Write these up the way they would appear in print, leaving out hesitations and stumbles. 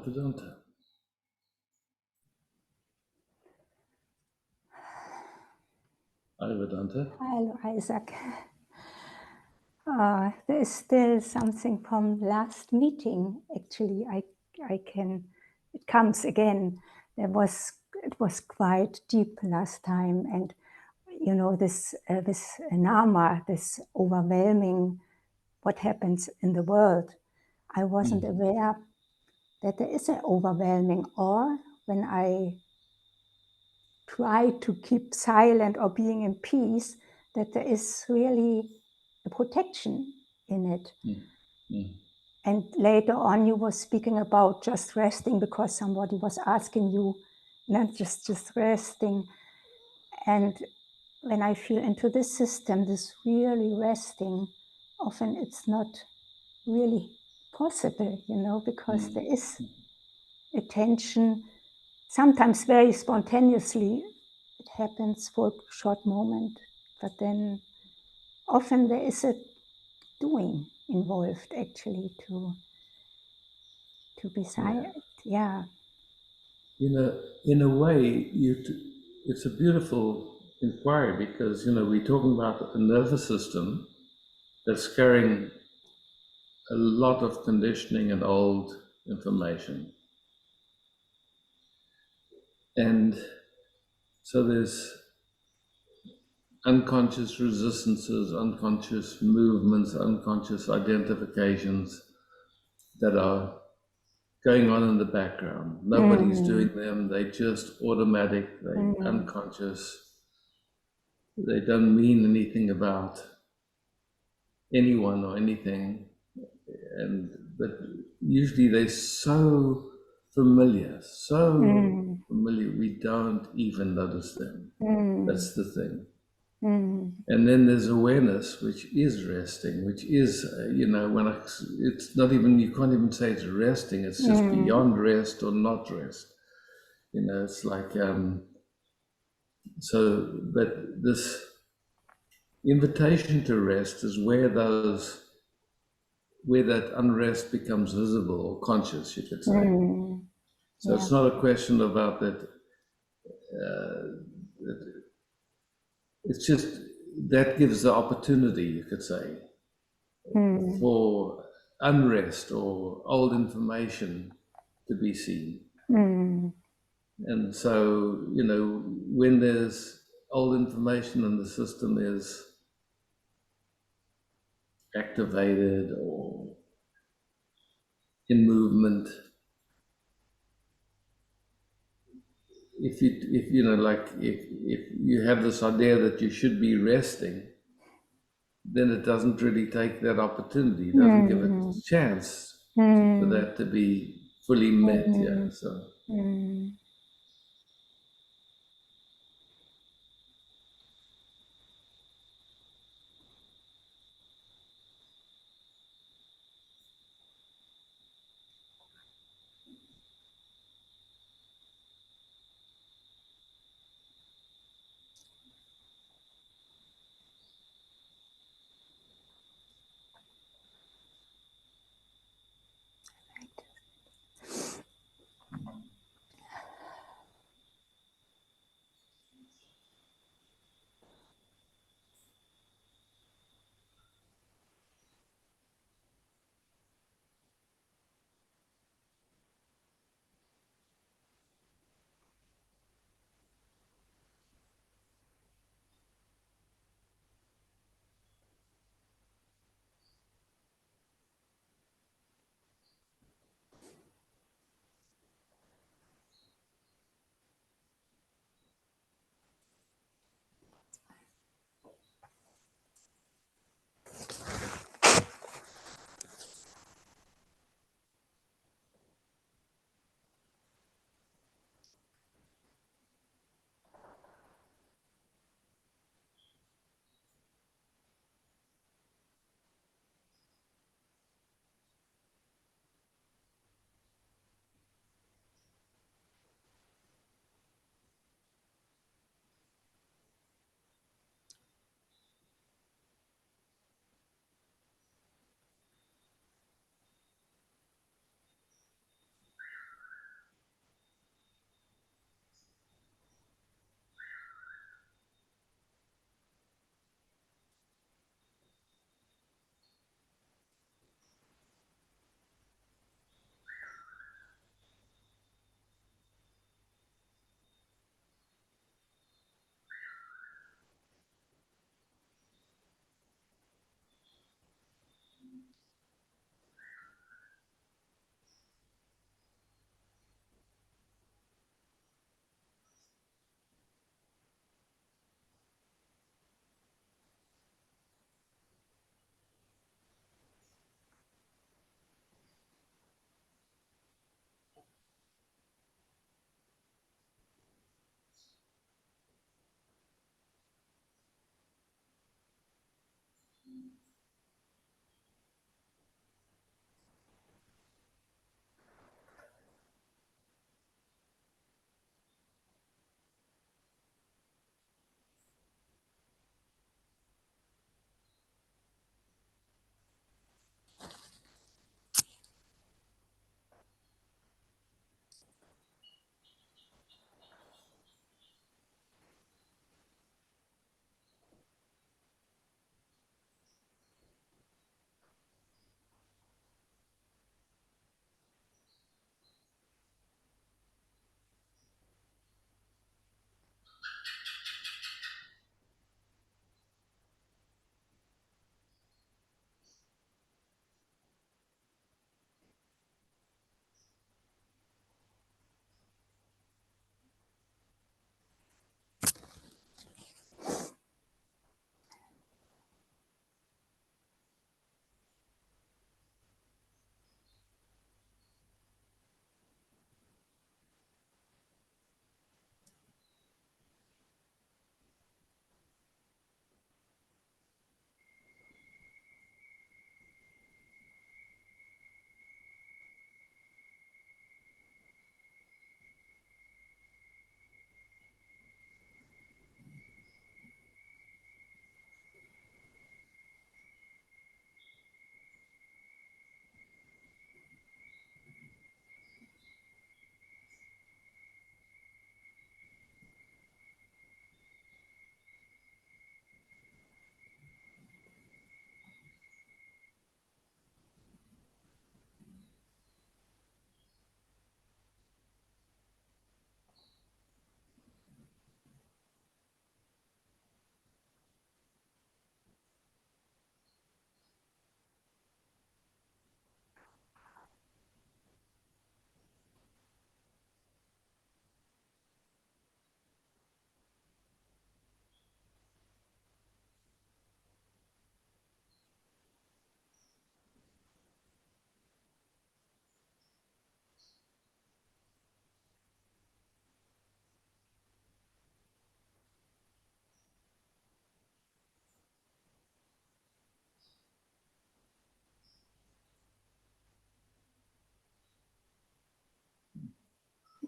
Vedanta. Hi, Vedanta. Hello, Isaac. There is still something from last meeting. Actually, it comes again. It was quite deep last time, and you know this nama, this overwhelming what happens in the world. I wasn't aware that there is an overwhelming awe when I try to keep silent or being in peace, that there is really a protection in it. And later on you were speaking about just resting because somebody was asking you, not just resting. And when I feel into this system, this really resting, often it's not really possible, you know, because there is attention, sometimes very spontaneously. It happens for a short moment, but then often there is a doing involved actually to be silent. Yeah. In a way, it's a beautiful inquiry because, we're talking about a nervous system that's carrying a lot of conditioning and old information. And so there's unconscious resistances, unconscious movements, unconscious identifications that are going on in the background. Nobody's doing them. They're just automatic. They're unconscious. They don't mean anything about anyone or anything. But usually they're so familiar, familiar, we don't even notice them. That's the thing. And then there's awareness, which is resting, which is, it's not even, you can't even say it's resting, it's just beyond rest or not rest. It's like, but this invitation to rest is where that unrest becomes visible or conscious, you could say. So it's not a question about that. It's just that gives the opportunity, you could say, for unrest or old information to be seen. And so, when there's old information and the system is activated or in movement, if you have this idea that you should be resting, then it doesn't really take that opportunity, it doesn't give it a chance for that to be fully met. Yeah. So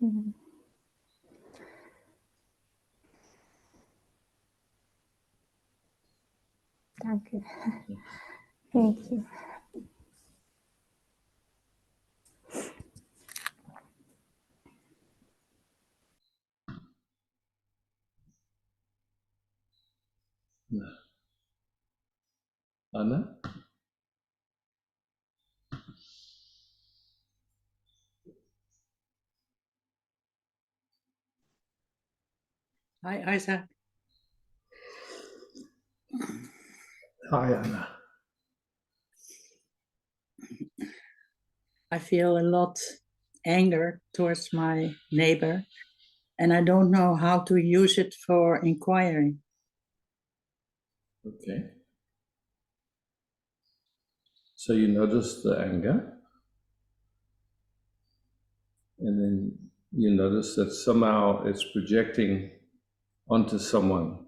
Mm. Danke. Thank you. Anna? Hi, Isaac. Hi, Anna. I feel a lot anger towards my neighbor, and I don't know how to use it for inquiry. Okay. So you notice the anger, and then you notice that somehow it's projecting onto someone,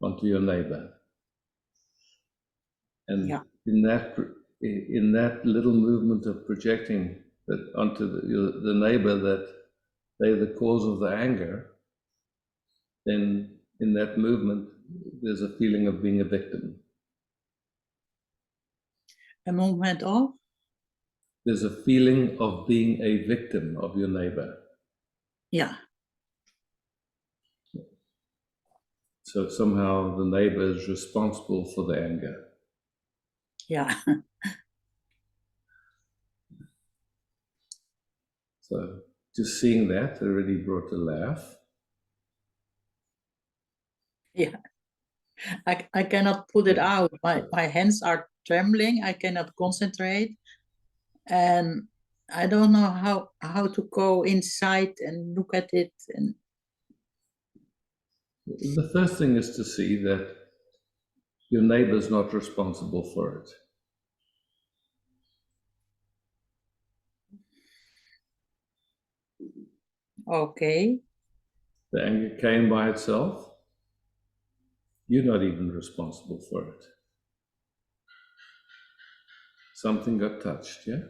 onto your neighbor. And Yeah. in that little movement of projecting that onto the neighbor that they're the cause of the anger, then in that movement there's a feeling of being a victim. A movement of? There's a feeling of being a victim of your neighbor. Yeah. So somehow the neighbor is responsible for the anger. Yeah. So just seeing that already brought a laugh. Yeah. I cannot put it out. My hands are trembling. I cannot concentrate. And I don't know how to go inside and look at it. And The first thing is to see that your neighbor's not responsible for it. okay. The anger came by itself. You're not even responsible for it. Something got touched, yeah?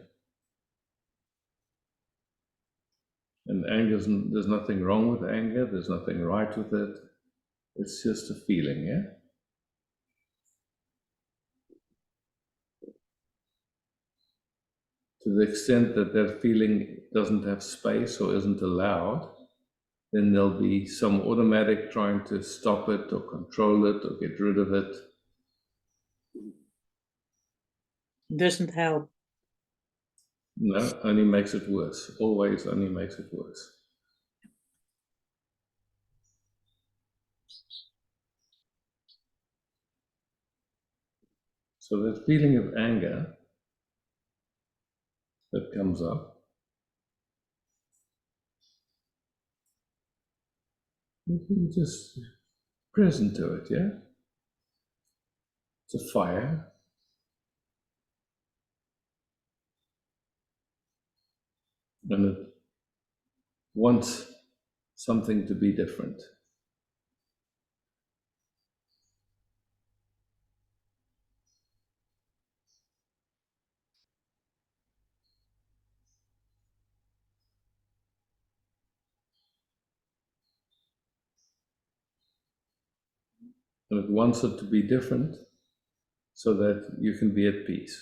And anger, there's nothing wrong with anger, there's nothing right with it. It's just a feeling, yeah? To the extent that that feeling doesn't have space or isn't allowed, then there'll be some automatic trying to stop it or control it or get rid of it. Doesn't help. No, only makes it worse. Always only makes it worse. So that feeling of anger that comes up, you can just present to it, yeah? It's a fire. And it wants something to be different. And it wants it to be different so that you can be at peace.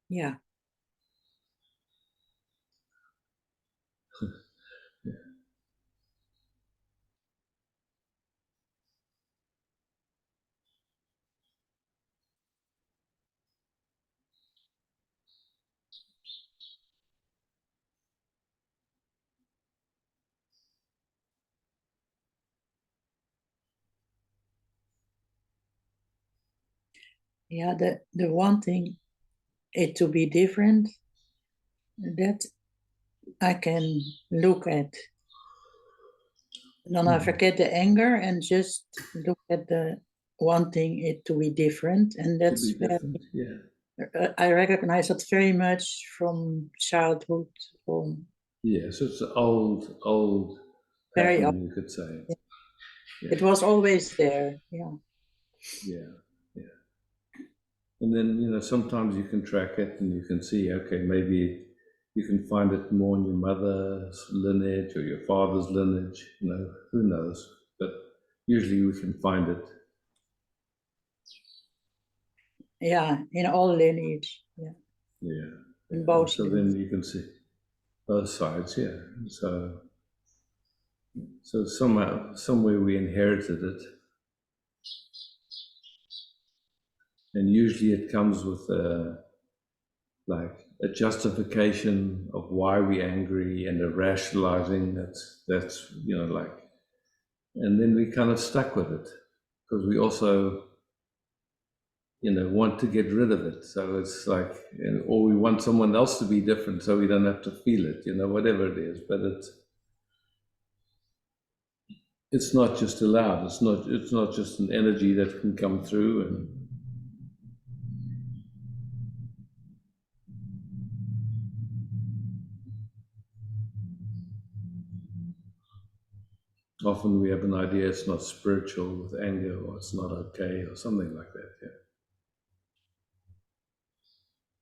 Yeah. Yeah, the wanting it to be different, that I can look at. Then I forget the anger and just look at the wanting it to be different. And To that's be different, yeah. where I recognize that very much from childhood. Yes, it's an old Very pattern, old. you could say. Yeah. Yeah. It was always there. Yeah. Yeah, yeah. And then, sometimes you can track it and you can see, okay, maybe You can find it more in your mother's lineage or your father's lineage, who knows? But usually we can find it. Yeah, in all lineage. Yeah, Yeah. in both So sides. then you can see both sides, yeah. So somehow, somewhere we inherited it. And usually it comes with like a justification of why we're angry and a rationalizing that's like, and then we kind of stuck with it because we also want to get rid of it. So it's like, or we want someone else to be different so we don't have to feel it, whatever it is. But it's not just allowed. It's not just an energy that can come through. And often we have an idea it's not spiritual with anger, or it's not okay, or something like that. Yeah.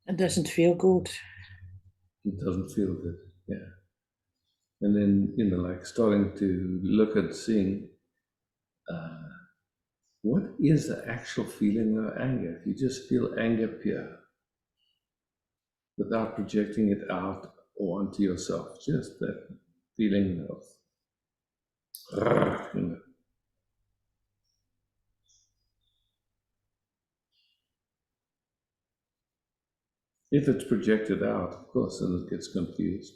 It doesn't feel good. It doesn't feel good. Yeah. And then, like starting to look at seeing what is the actual feeling of anger. If you just feel anger pure without projecting it out or onto yourself, just that feeling of, you know. If it's projected out, of course, then it gets confused.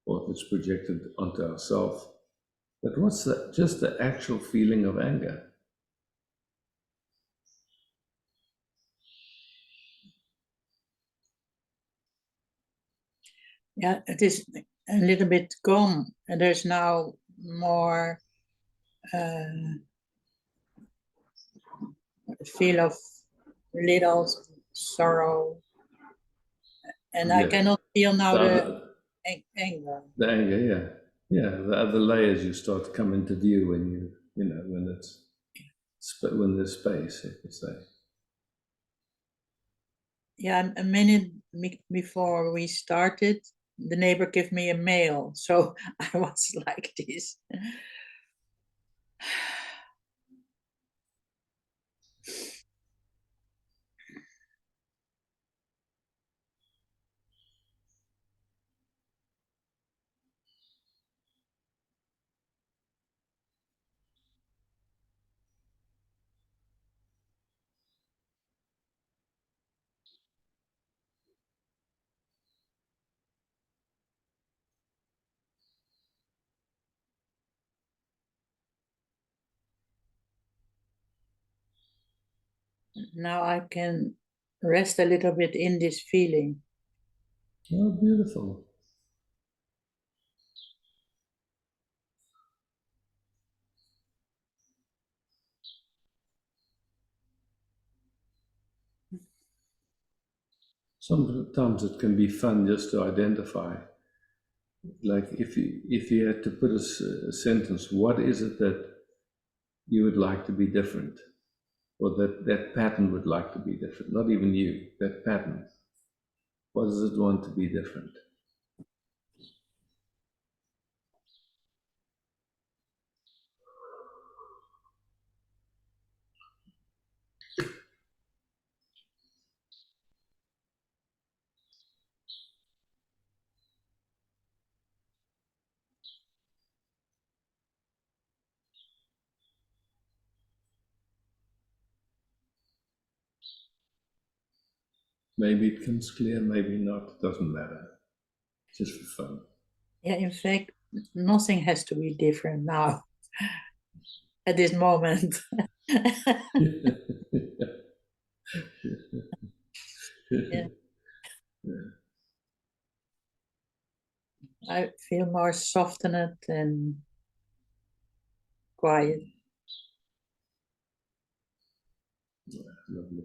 Or if it's projected onto ourselves. But what's just the actual feeling of anger? Yeah, it is a little bit gone, and there's now more feel of little sorrow, and I Yeah. cannot feel now The the other, anger. the anger, yeah. Yeah, the other layers you start to come into view when when there's space, if you say. Yeah, a minute before we started, the neighbor gave me a mail, so I was like this. Now I can rest a little bit in this feeling. Oh, beautiful. Sometimes it can be fun just to identify. Like if you had to put a sentence, what is it that you would like to be different? Or that pattern would like to be different? Not even you, that pattern. What does it want to be different? Maybe it comes clear, maybe not, it doesn't matter. Just for fun. Yeah, in fact, nothing has to be different now at this moment. Yeah, I feel more softened and quiet. Lovely.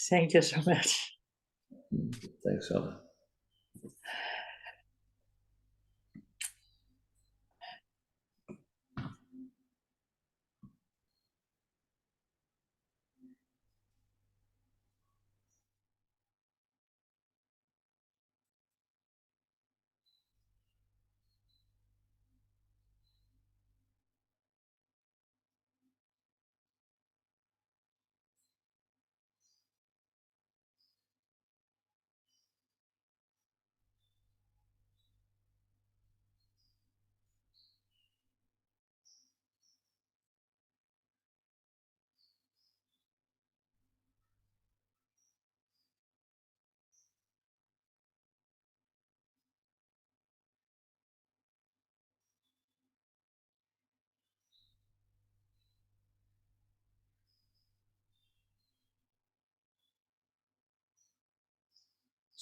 Thank you so much. Thanks, Alan.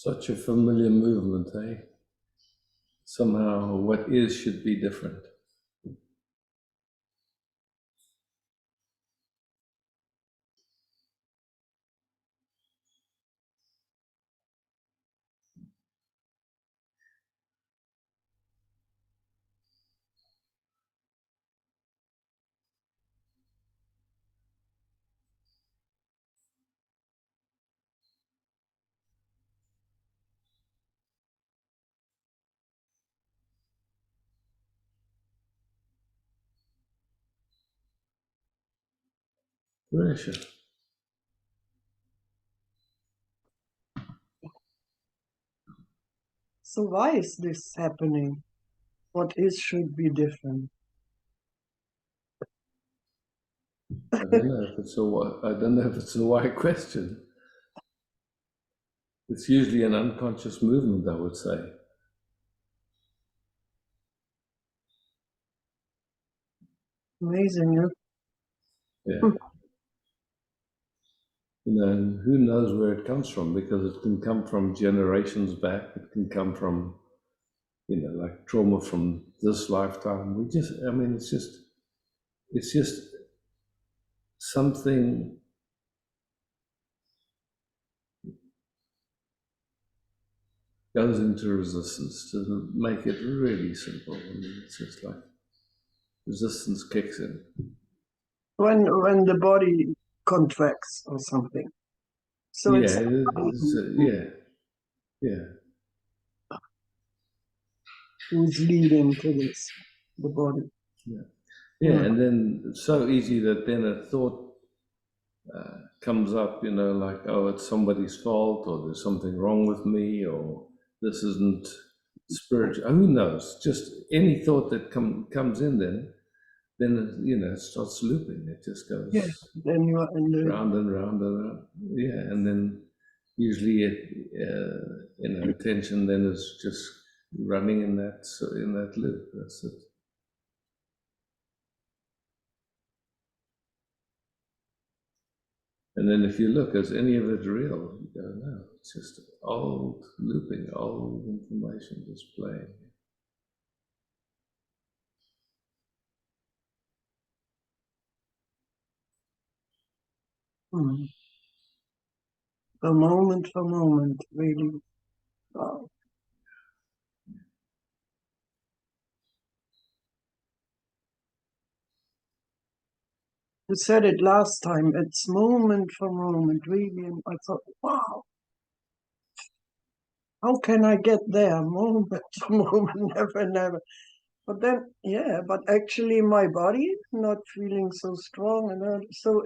Such a familiar movement, eh? Somehow what is should be different. Pressure. So why is this happening? What is should be different? I don't know if it's I don't know if it's a why question. It's usually an unconscious movement, I would say. Amazing, huh? Yeah. You know, and who knows where it comes from, because it can come from generations back. It can come from, you know, like trauma from this lifetime. I mean, it's just something goes into resistance to make it really simple. I mean, it's just like resistance kicks in. When the body contracts or something. So Yeah, it's yeah. who's leading to this, the body. Yeah, and then it's so easy that then a thought comes up, you know, like, oh, it's somebody's fault, or there's something wrong with me, or this isn't spiritual. Who knows? Just any thought that comes in, then you know, it starts looping. It just goes Then you are in the round and round and round. Yeah, and then usually you know, attention then is just running in that loop. That's it. And then if you look, is any of it real? You go, no, it's just old looping, old information just playing. for moment, really. Wow. You said it last time, it's moment for moment, really. And I thought, wow, how can I get there? Moment for moment, never. But then, yeah, but actually my body not feeling so strong, and so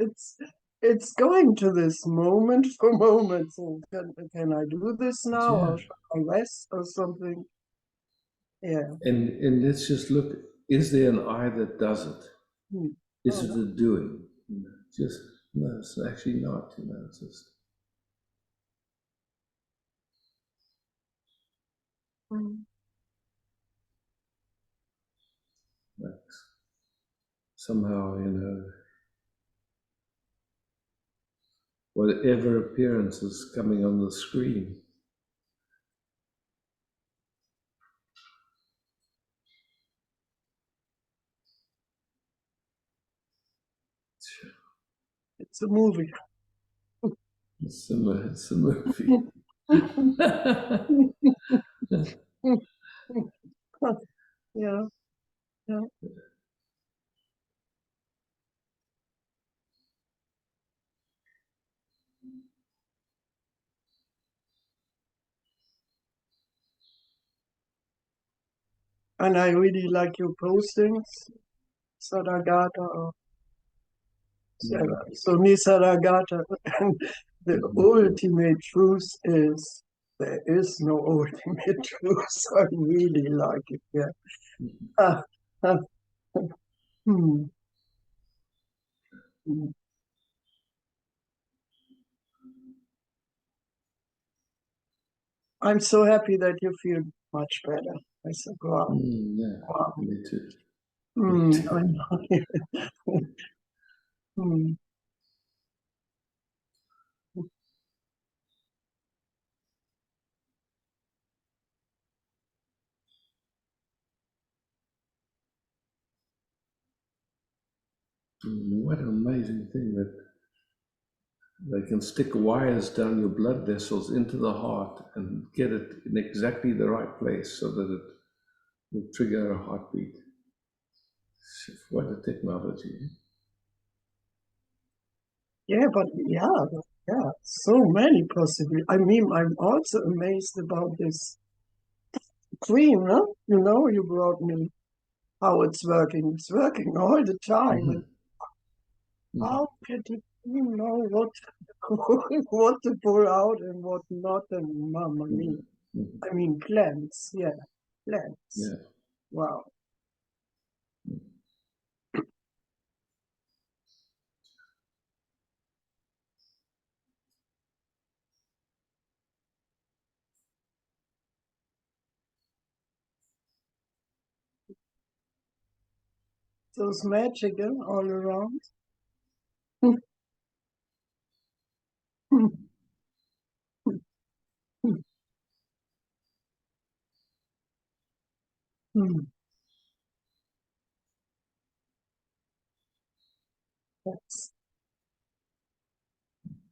it's going to this moment for moment. So can I do this now, Yeah. or should I rest or something? Yeah. And let's just look, is there an I that does it? Hmm. Is Oh, it a doing? You know, just, no, it's actually not, you know, it's just, Hmm. like, somehow, you know, whatever appearance is coming on the screen, It's a movie. it's a movie. Yeah, yeah. And I really like your postings, Saragata. So Nisaragata, and the ultimate truth is there is no ultimate truth. I really like it. Yeah. Ah, ah, hmm, hmm. I'm so happy that you feel much better. I said, wow, Yeah, wow. me too. I know. Hmm. What an amazing thing that they can stick wires down your blood vessels into the heart and get it in exactly the right place so that it will trigger a heartbeat. What a technology. Yeah, but yeah, so many possibilities. I mean, I'm also amazed about this cream, huh? You know, you brought me how it's working. It's working all the time. And how can you know what what to pull out and what not? And mamma mia. I mean, plants. Yeah, plants. Yeah. Wow. So it's magical all around. That's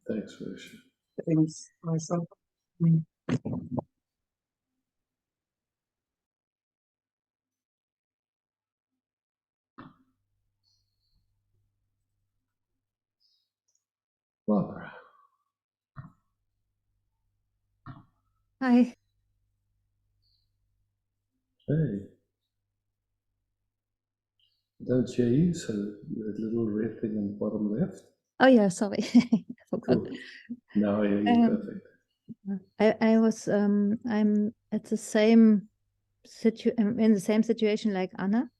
Thanks, Risha. things myself. Mm. Barbara. Hi. Hey. Don't hear you, so that little red thing on the bottom left. Oh yeah, sorry. I forgot. Cool. Now I hear you Um, perfect. I'm at the same in the same situation like Anna,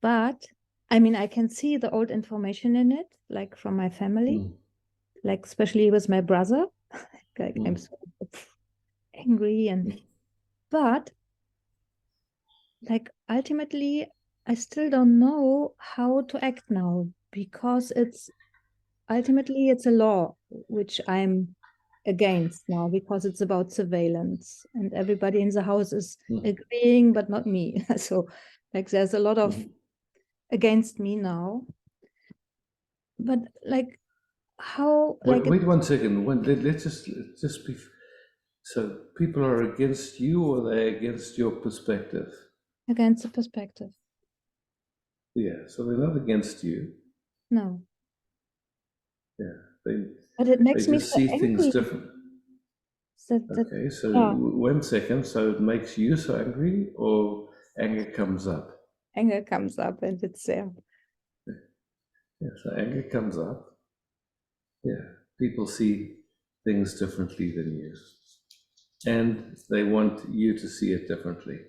but I mean I can see the old information in it, like from my family, like especially with my brother. Like I'm so angry and but like ultimately I still don't know how to act now because ultimately it's a law which I'm against now because it's about surveillance and everybody in the house is agreeing but not me. So like there's a lot of against me now, but like how like Wait 1 second. Let's just be. So people are against you, or they're against your perspective? against the perspective. Yeah. So they're not against you. No, Yeah. They but it makes me just so see things angry different. that Okay. So yeah, 1 second. So it makes you so angry, or anger comes up. anger comes up and it's there. Yeah. So anger comes up. Yeah. People see things differently than you, and they want you to see it differently.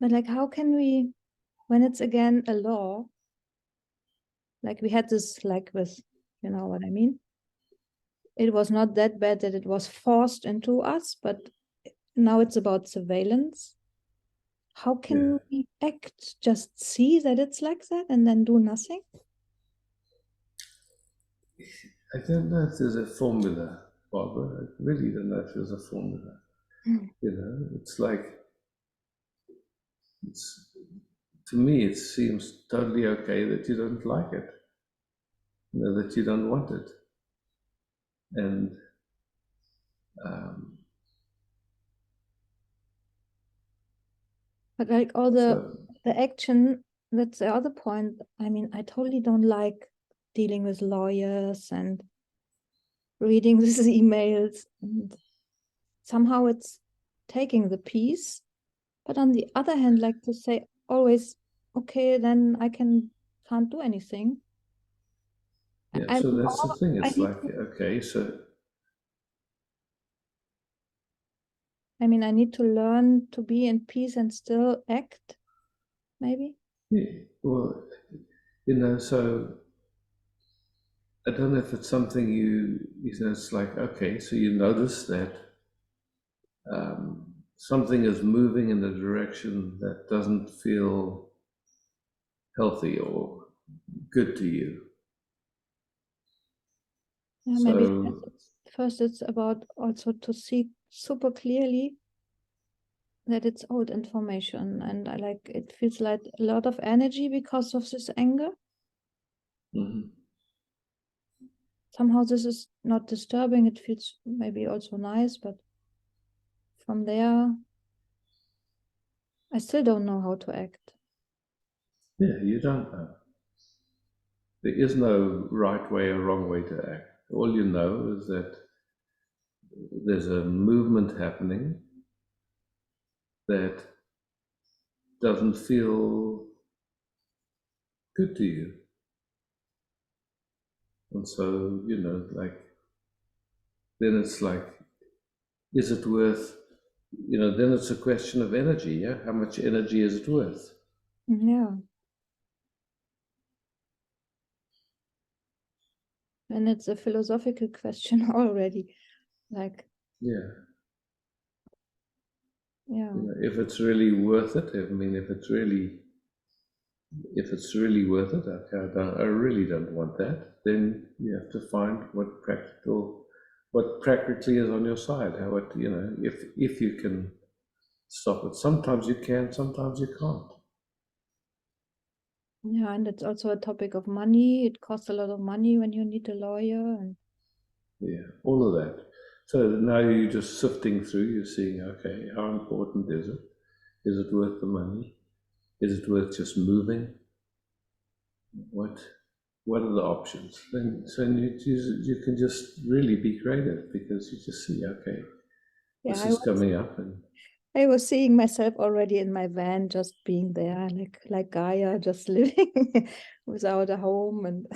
But like how can we, when it's again a law, like we had this like with, you know what I mean? It was not that bad that it was forced into us, but now it's about surveillance. How can we act? Just see that it's like that and then do nothing? I don't know if there's a formula, Barbara. I really don't know if there's a formula. You know, it's like, to me, it seems totally okay that you don't like it, that you don't want it. And But like all the action, that's the other point. I mean, I totally don't like dealing with lawyers and reading these emails. And somehow it's taking the peace. But on the other hand, like to say always, okay, then I can't do anything. yeah, so that's the thing. It's like, okay, so I mean, I need to learn to be in peace and still act, maybe. yeah, well, so I don't know if it's something it's like, okay, so you notice that something is moving in a direction that doesn't feel healthy or good to you. Yeah, maybe So first it's about also to see super clearly that it's old information, and I like it feels like a lot of energy because of this anger. Mhm. Somehow this is not disturbing. It feels maybe also nice, but from there, I still don't know how to act. Yeah, you don't know. There is no right way or wrong way to act. All you know is that there's a movement happening that doesn't feel good to you. And so, like, then it's like, is it worth, then it's a question of energy, yeah? How much energy is it worth? Yeah. And it's a philosophical question already. Like, Yeah. yeah. If it's really worth it, I mean, if it's really worth it, okay, I really don't want that, then you have to find what practically is on your side. If you can stop it. Sometimes you can, sometimes you can't. Yeah, and it's also a topic of money. It costs a lot of money when you need a lawyer, and Yeah, all of that. So now you're just sifting through, you're seeing, okay, how important is it? Is it worth the money? Is it worth just moving? What are the options? Then so you can just really be creative, because you just see, okay, yeah, this is coming up, and I was seeing myself already in my van, just being there, like Gaia, just living without a home, and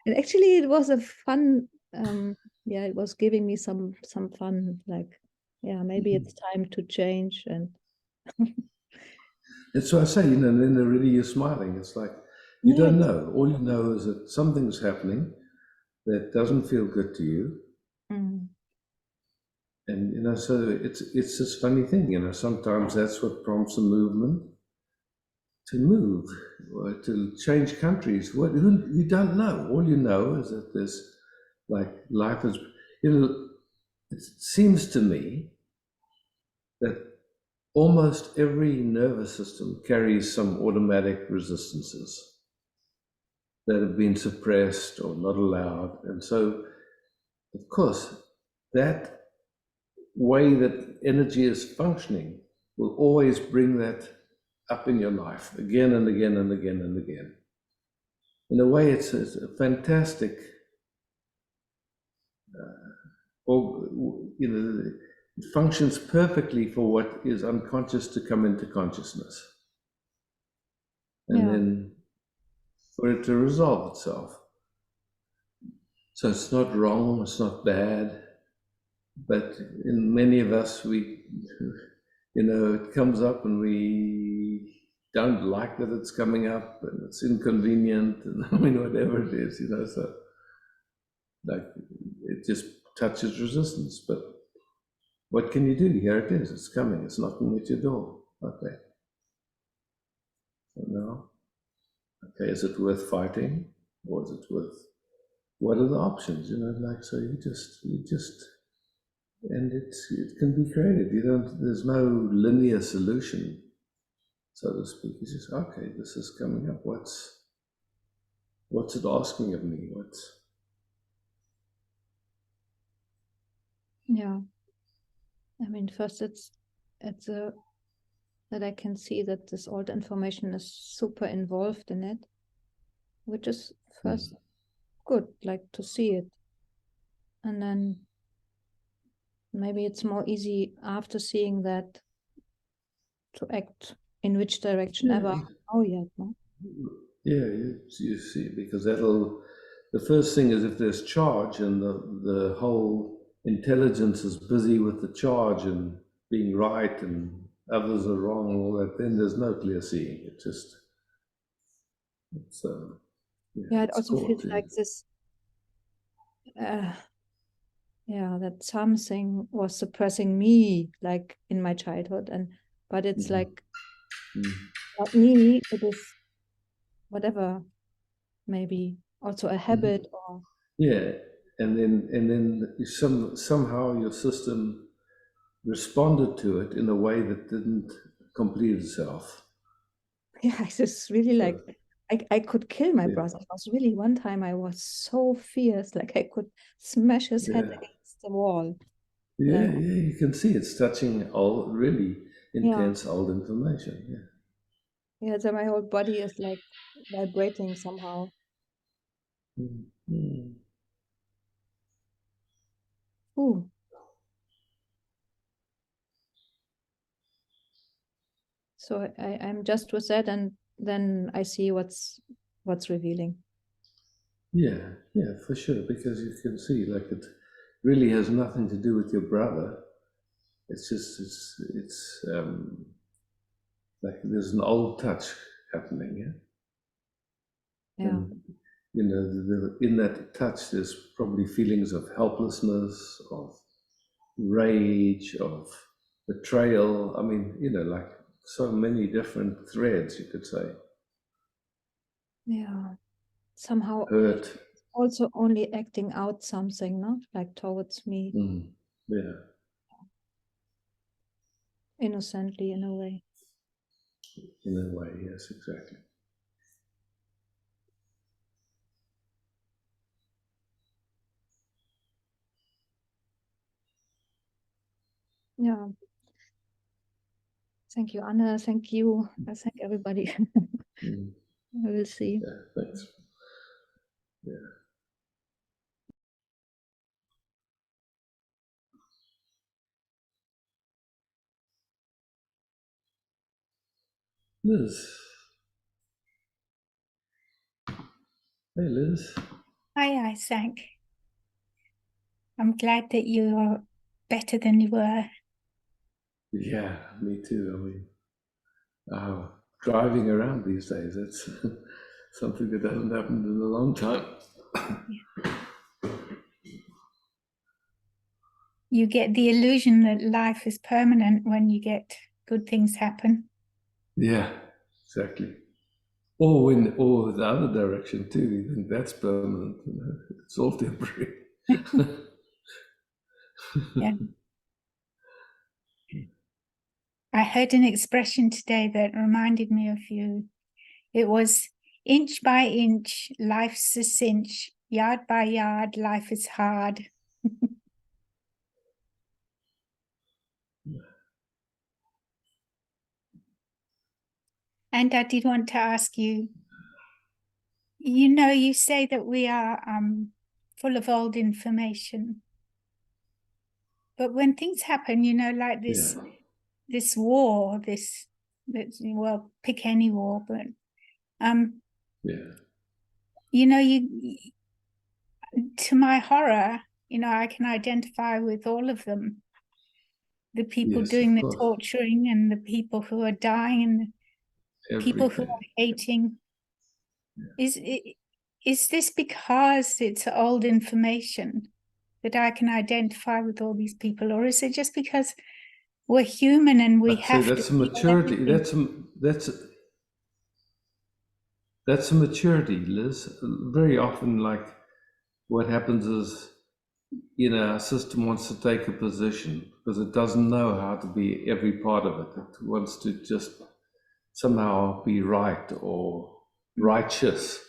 and actually it was a fun. Yeah, it was giving me some fun. Like, yeah, maybe it's time to change, and so I say, and then already you're smiling. It's like you yeah, don't know. All you know is that something's happening that doesn't feel good to you. mm, And so it's this funny thing, sometimes that's what prompts a movement to move or to change countries. You don't know. All you know is that there's, like, life is, it seems to me that almost every nervous system carries some automatic resistances that have been suppressed or not allowed. And so, of course, that way that energy is functioning will always bring that up in your life again and again and again and again. In a way, it's a fantastic, it functions perfectly for what is unconscious to come into consciousness, and yeah, then for it to resolve itself. So it's not wrong, it's not bad, but in many of us, it comes up and we don't like that it's coming up, and it's inconvenient, and I mean, whatever it is, so like it just touches resistance. But what can you do? Here it is, it's coming, it's knocking at your door. Okay. So now, okay, is it worth fighting? Or is it what are the options? So you just, and it can be created. There's no linear solution, so to speak. It's just, okay, this is coming up. What's it asking of me? yeah. I mean, first it's a that I can see that this old information is super involved in it, which is first good, like to see it. And then maybe it's more easy after seeing that to act in which direction ever. Oh, yeah. No? Yeah, you see, because the first thing is, if there's charge and the whole intelligence is busy with the charge and being right and others are wrong and all that, then there's no clear seeing. Yeah, it it's also feels caught in. like this, yeah, that something was suppressing me, like in my childhood, but it's like not me, it is whatever, maybe also a habit or Yeah, and then somehow your system responded to it in a way that didn't complete itself. Yeah, it's just really So, like I could kill my yeah. brother. It was really one time I was so fierce, like I could smash his head Yeah. against the wall. Yeah, Like, yeah, you can see it's touching all really yeah, intense old information. Yeah. yeah. So my whole body is like vibrating somehow. Mm. Ooh. So I'm just with that, and then I see what's revealing. Yeah, yeah, for sure. Because you can see, like, it really has nothing to do with your brother. It's just, it's like there's an old touch happening. Yeah. Yeah, And you know, in that touch, there's probably feelings of helplessness, of rage, of betrayal. I mean, you know, like so many different threads, you could say. yeah. Somehow Hurt. also only acting out something, no? Like towards me, Yeah, innocently in a way. in a way, yes, exactly. Yeah. Thank you, Anna. Thank you. I thank everybody. Mm. We will see. Yeah, thanks. Yeah. Liz. Hey, Liz. Hi, Isaac. I'm glad that you're better than you were. Yeah, me too. I mean, driving around these days, it's something that hasn't happened in a long time. You get the illusion that life is permanent when you get good things happen. Yeah, exactly. Or the other direction too. You think that's permanent. You know? It's all temporary. Yeah. I heard an expression today that reminded me of you. It was inch by inch, life's a cinch. Yard by yard, life is hard. And I did want to ask you, you say that we are full of old information. But when things happen, like this Yeah, this war, well, pick any war, but yeah, you to my horror, I can identify with all of them. The people yes, doing of the course. torturing and the people who are dying and the people who Everything. are hating. Is this because it's old information that I can identify with all these people, or is it just because we're human and we I'd say have to that's a feel maturity. everything? That's a maturity, Liz. Very often, like what happens is, our system wants to take a position because it doesn't know how to be every part of it. It wants to just somehow be right or righteous.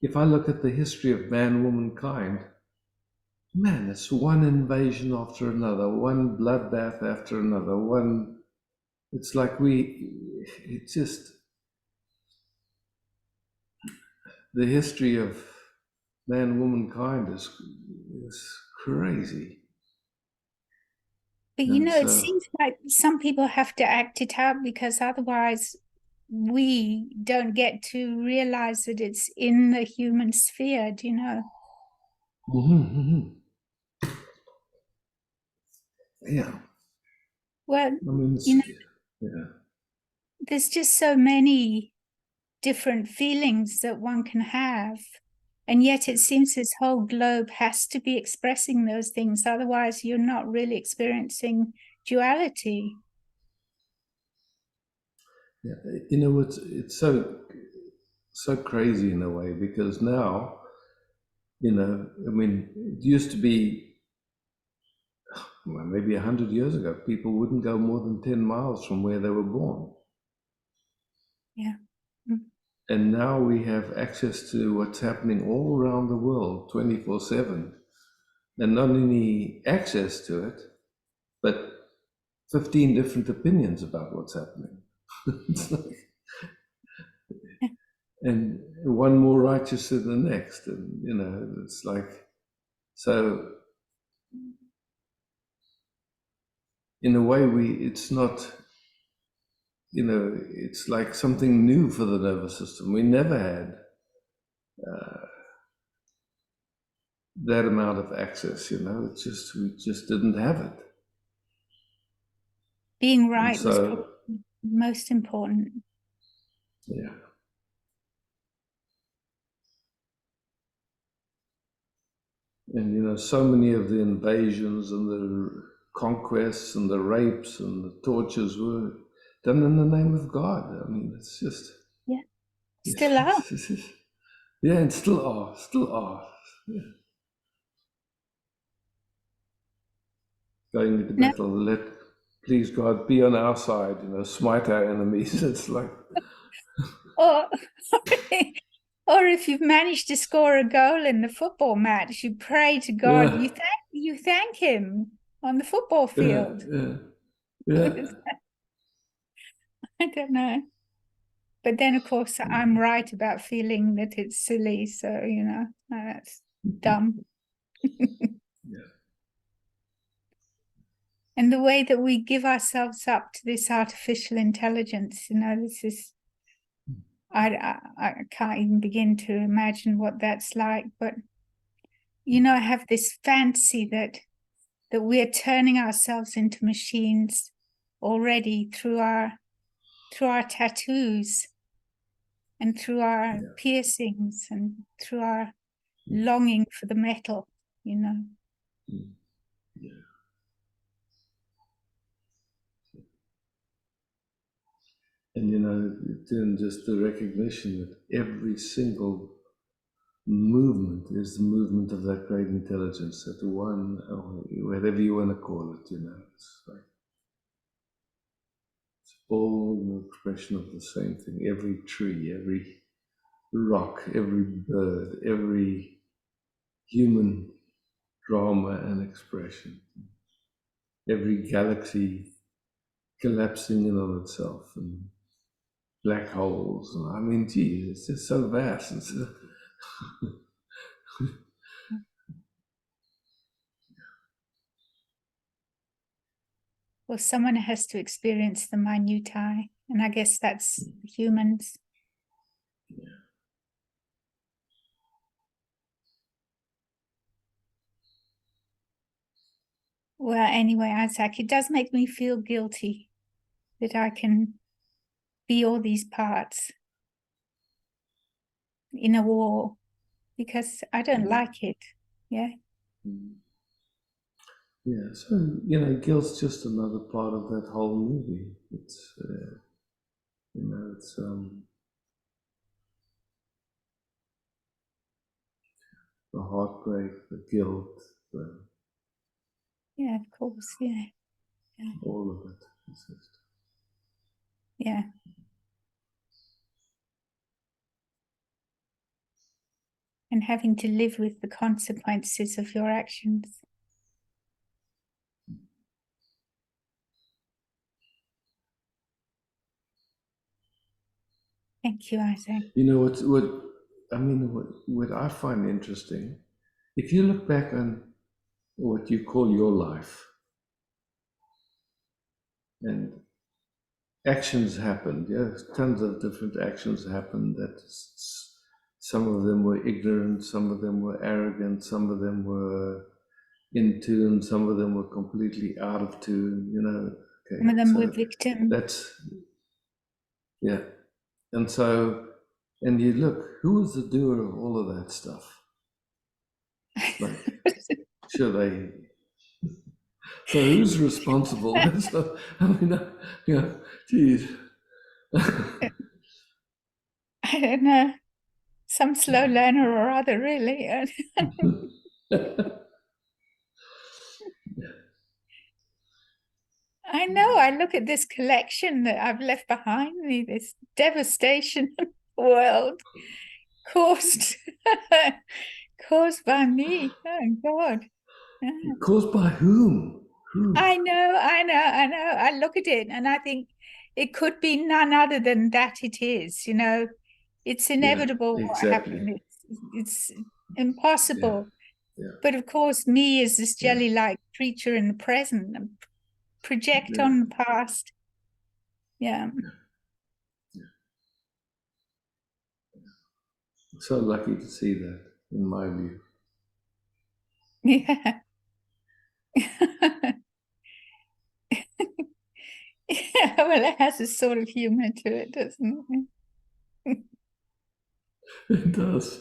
If I look at the history of man, womankind, man, it's one invasion after another, one bloodbath after another, it's like it's just the history of man, womankind is crazy. But And it so, seems like some people have to act it out because otherwise we don't get to realize that it's in the human sphere, do you know? yeah, Well, I mean, yeah, there's just so many different feelings that one can have. And yet it seems this whole globe has to be expressing those things. Otherwise, you're not really experiencing duality. yeah. It's so crazy in a way because now, I mean, it used to be well, maybe 100 years ago, people wouldn't go more than 10 miles from where they were born. Yeah. Mm. And now we have access to what's happening all around the world 24/7. And not only access to it, but 15 different opinions about what's happening. It's like, and one more righteous than the next. And, you know, it's like, so in a way, it's not, you know, it's like something new for the nervous system. We never had that amount of access, you know, it's just, we just didn't have it. Being And right was so, probably most important. yeah. And, you know, so many of the invasions and the conquests and the rapes and the tortures were done in the name of God. I mean, it's just... Yeah. Still are. Yeah, and still are. Yeah. Going into No. battle, please God, be on our side, you know, smite our enemies. It's like... Or, or if you've managed to score a goal in the football match, you pray to God. Yeah. You thank Him on the football field. Yeah. I don't know. But then, of course, I'm right about feeling that it's silly. So, you know, that's dumb. Yeah. And the way that we give ourselves up to this artificial intelligence, you know, this is, I can't even begin to imagine what that's like. But, you know, I have this fancy that we're turning ourselves into machines already through our tattoos and through our piercings and through our longing for the metal, you know. Yeah. And, you know, then just the recognition that every single movement is the movement of that great intelligence, that one, or whatever you want to call it, you know, it's like, it's all an expression of the same thing. Every tree, every rock, every bird, every human drama and expression, every galaxy collapsing in on itself, and black holes. I mean, gee, it's just so vast. It's Well, someone has to experience the minutiae, and I guess that's humans. yeah. Well, anyway, Isaac, it does make me feel guilty that I can be all these parts in a war, because I don't like it. Yeah. Yeah, so, you know, guilt's just another part of that whole movie. It's, you know, it's the heartbreak, the guilt, Yeah, of course. Yeah. all of it. It's just, Yeah. And having to live with the consequences of your actions. Thank you, Isaac. you know, what I find interesting, if you look back on what you call your life, and actions happened, yeah, tons of different actions happened that some of them were ignorant, some of them were arrogant, some of them were in tune, some of them were completely out of tune, you know. Okay, Some of them so were victims. that's, yeah. And so, and you look, who was the doer of all of that stuff? Like, sure, so who's responsible? So, I mean, you know, geez. I don't know. Some slow learner or other, really. I know. I look at this collection that I've left behind me, this devastation in the world caused caused by me. Oh God. Yeah. Caused by whom? Who? I know. I look at it and I think it could be none other than that it is, you know. It's inevitable what exactly. happened. It's impossible. Yeah. But of course, me as this Yeah. jelly-like creature in the present and project Yeah. on the past. Yeah. So lucky to see that, in my view. Yeah. Yeah, well, it has a sort of humor to it, doesn't it? It does.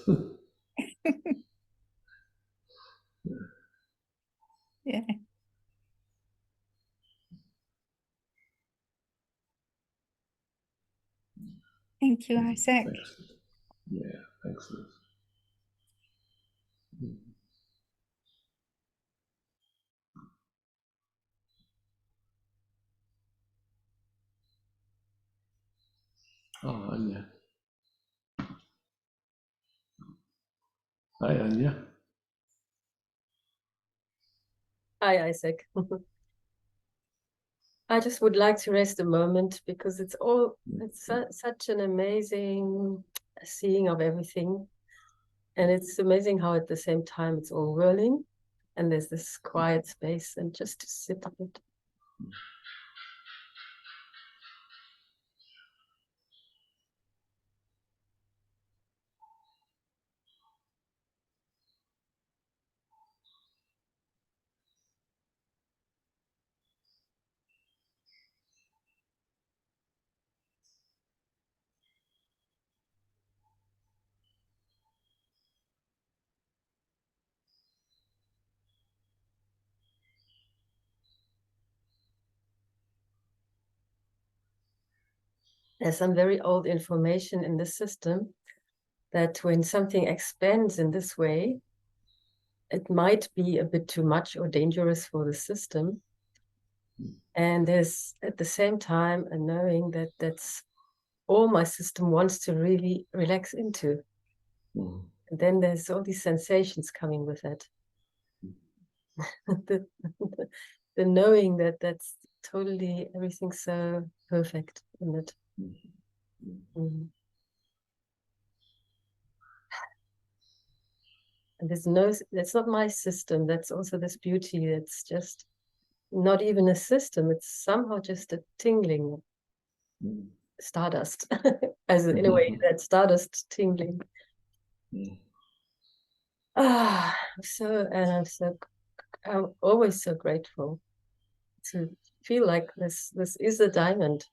Yeah. Thank you, Isaac. Thanks. Yeah, thanks, Liz. Oh, Anya. Hi, Anya. Hi, Isaac. I just would like to rest a moment because it's such an amazing seeing of everything. And it's amazing how at the same time it's all whirling and there's this quiet space and just to sit in it. There's some very old information in the system that when something expands in this way, it might be a bit too much or dangerous for the system. And there's at the same time a knowing that that's all my system wants to really relax into. And then there's all these sensations coming with it. the, the knowing that that's totally everything's so perfect in it. And that's not my system. That's also this beauty. It's just not even a system. It's somehow just a tingling stardust, as in a way that stardust tingling. I'm always so grateful to feel like this is a diamond.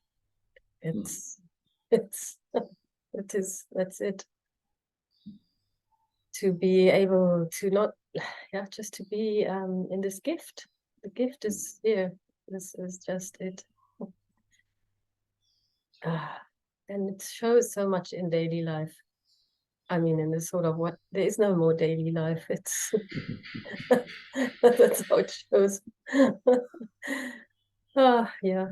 That's it. To be able to not, just to be in this gift. The gift is here. This is just it. And it shows so much in daily life. I mean, in the sort of there is no more daily life. It's that's how it shows. Yeah.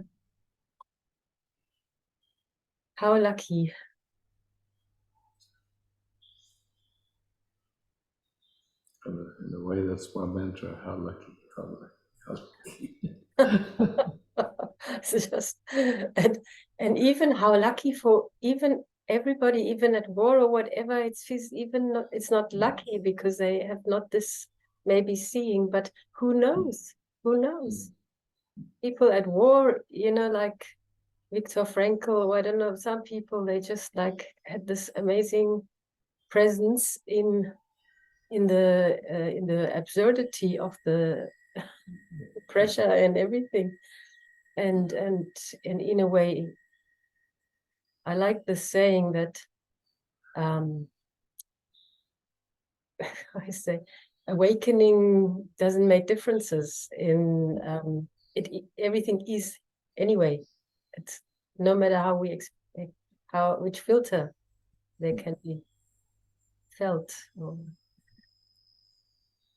How lucky. In a way, that's my mantra. How lucky, how lucky, how lucky. It's just, and even how lucky for even everybody, even at war or whatever, it's not lucky because they have not this maybe seeing, but who knows? Who knows? People at war, like Viktor Frankl, or I don't know, some people, they just like had this amazing presence in the absurdity of the pressure and everything. And in a way, I like the saying that I say awakening doesn't make differences in everything is anyway. It's no matter how we expect which filter they can be felt.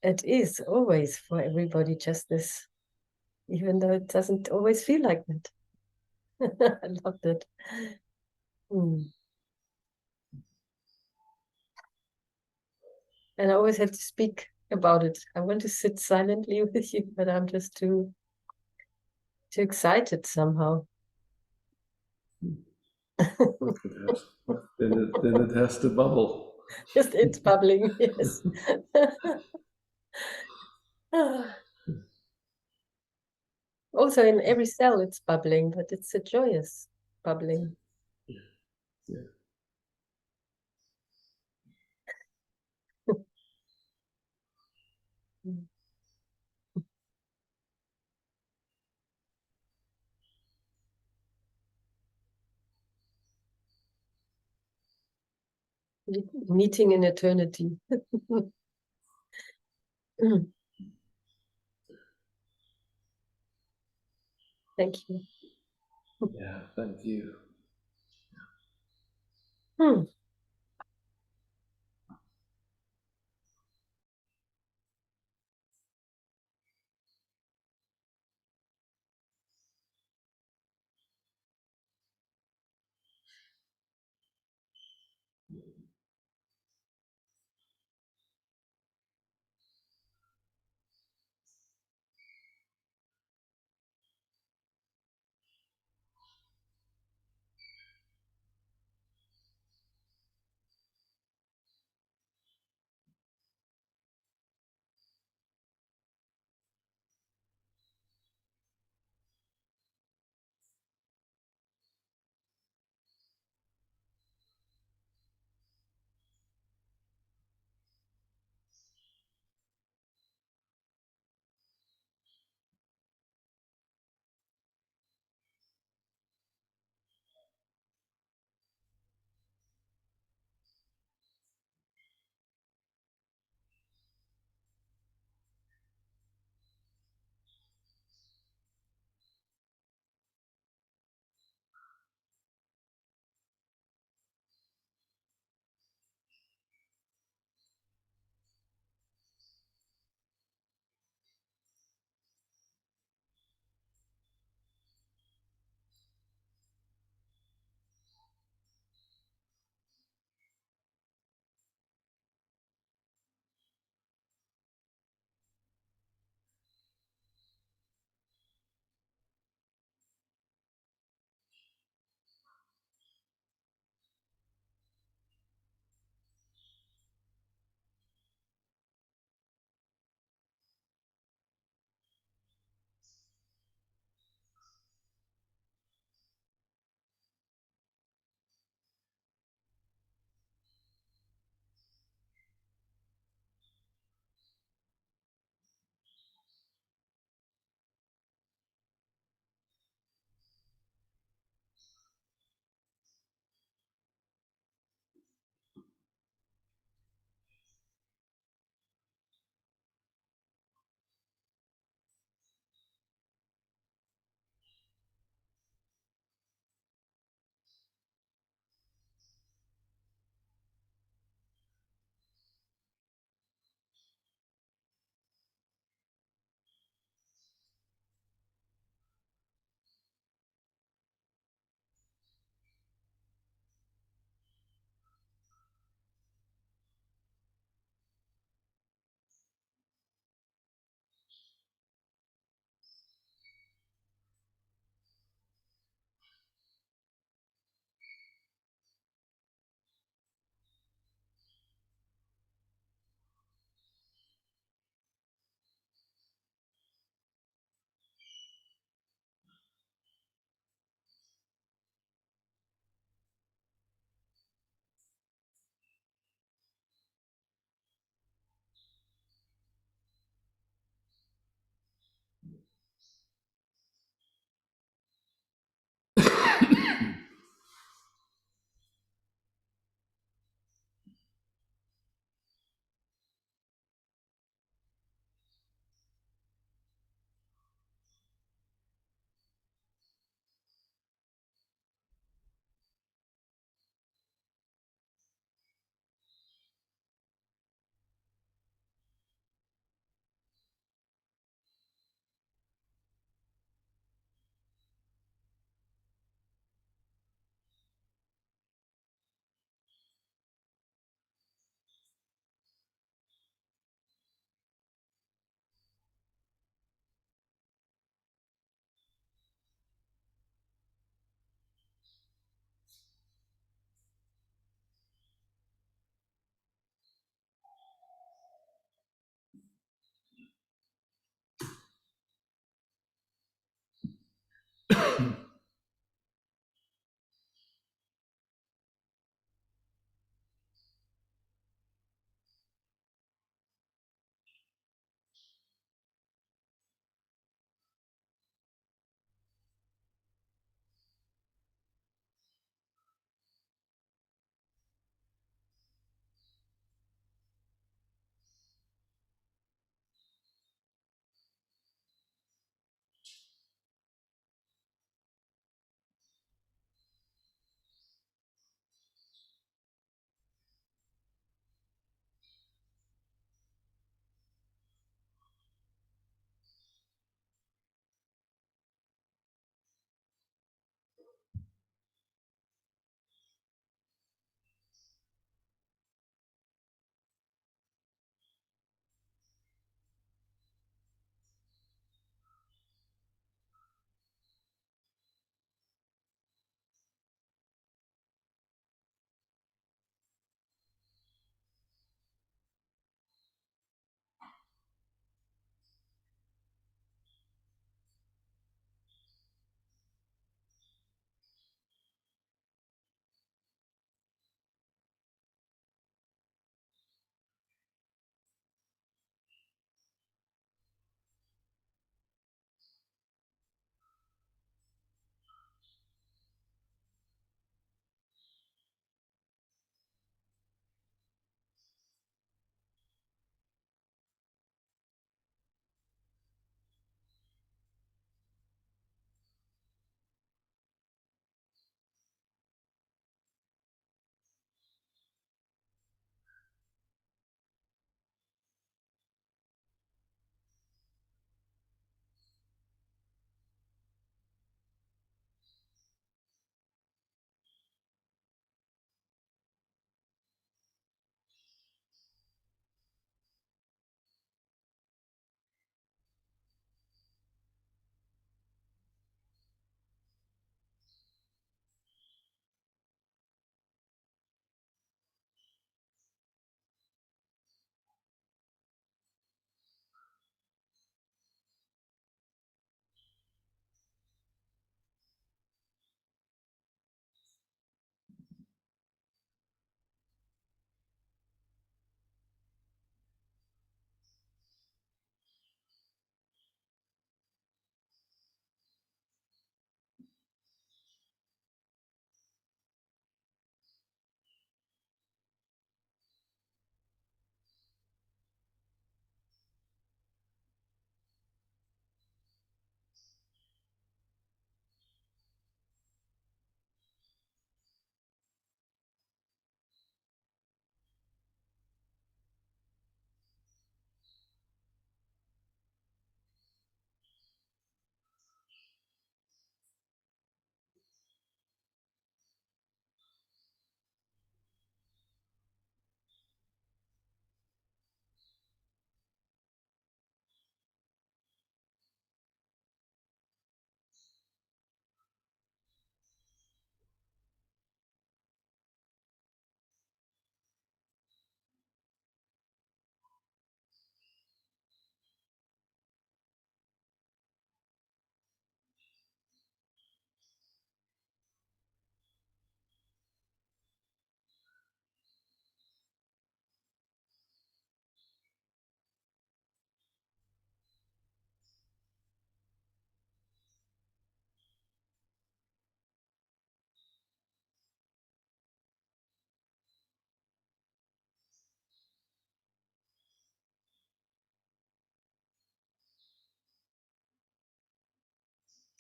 It is always for everybody just this even though it doesn't always feel like that. I love that. Hmm. And I always have to speak about it. I want to sit silently with you, but I'm just too excited somehow. Then it has to bubble. Just it's bubbling, yes. Also in every cell it's bubbling, but it's a joyous bubbling. Yeah. Meeting in eternity. Thank you. Yeah, thank you. Hmm.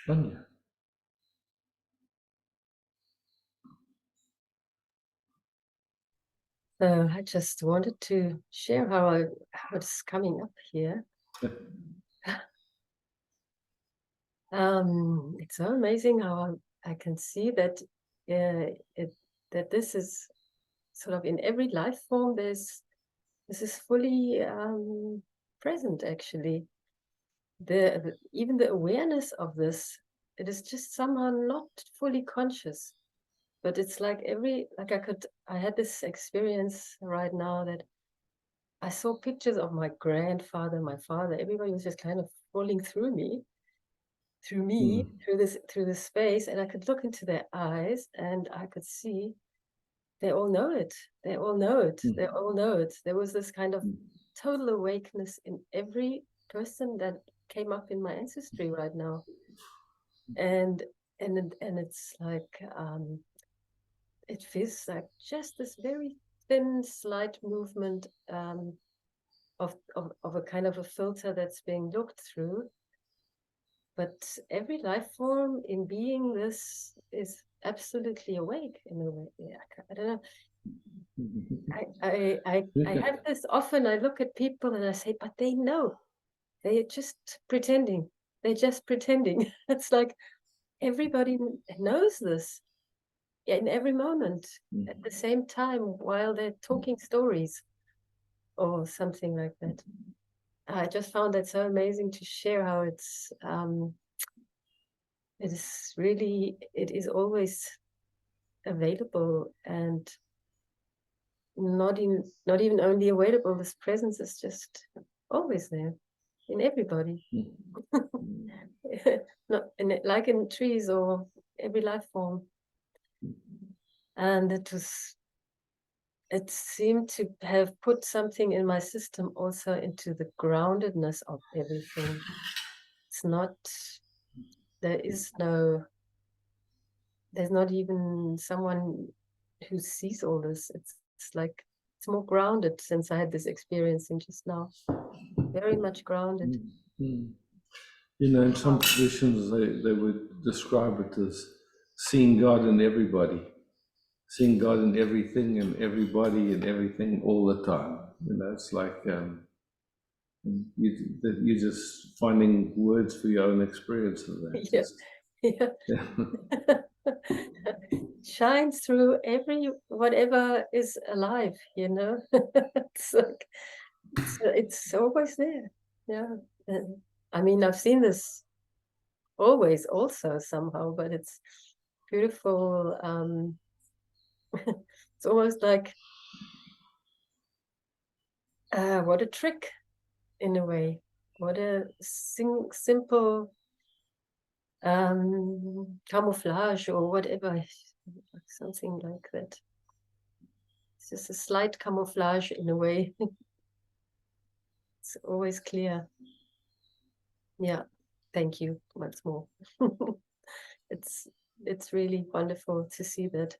Anya. So I just wanted to share how it's coming up here. It's so amazing how I can see that that this is sort of in every life form. This is fully present actually. Even the awareness of this, it is just somehow not fully conscious. But it's like I had this experience right now that I saw pictures of my grandfather, my father, everybody was just kind of falling through through this space, and I could look into their eyes and I could see they all know it. They all know it. They all know it. There was this kind of total awakeness in every person that came up in my ancestry right now. And it's like it feels like just this very thin, slight movement of a kind of a filter that's being looked through. But every life form in being this is absolutely awake in a way. Yeah, I don't know. I have this often. I look at people and I say, but they know. They're just pretending. They're just pretending. It's like everybody knows this in every moment at the same time while they're talking stories or something like that. I just found that so amazing to share how it is always available and not even only available. This presence is just always there in everybody. Not like in trees or every life form. And it seemed to have put something in my system also into the groundedness of everything. It's not, there's not even someone who sees all this. It's like, it's more grounded since I had this experiencing just now. Very much grounded. You know, in some traditions, they would describe it as seeing God in everybody, seeing God in everything and everybody and everything all the time. You know, it's like you're just finding words for your own experience of that. Yeah. Just, Yeah. yeah. Shines through whatever is alive, you know. It's like it's always there. Yeah. I mean, I've seen this always also somehow, but it's beautiful. It's almost like what a trick in a way. What a simple camouflage or whatever, something like that. It's just a slight camouflage in a way. It's always clear. Yeah, thank you once more. It's really wonderful to see that.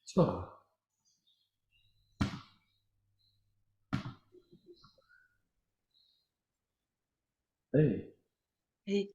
So, Hey, Hey,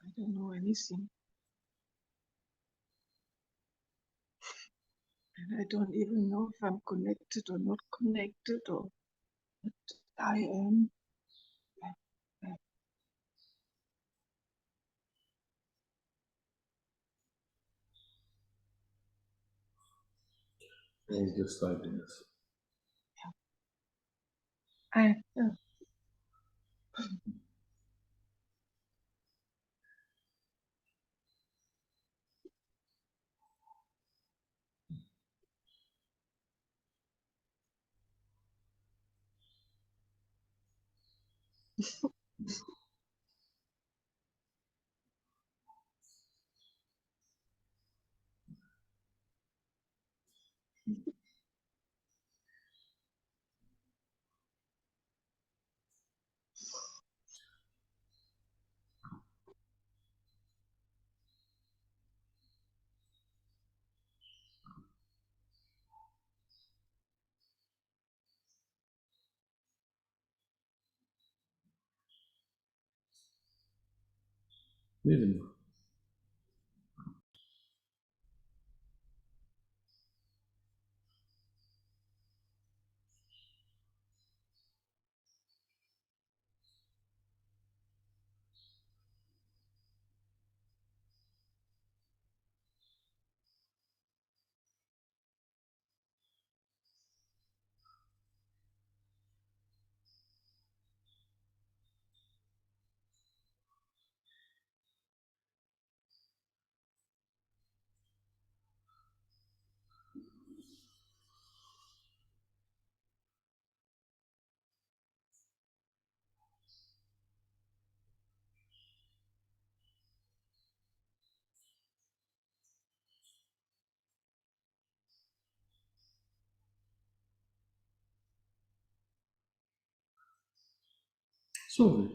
I don't know anything. And I don't even know if I'm connected or not connected or what I am. all just ideas. I, Moving. Sylvie.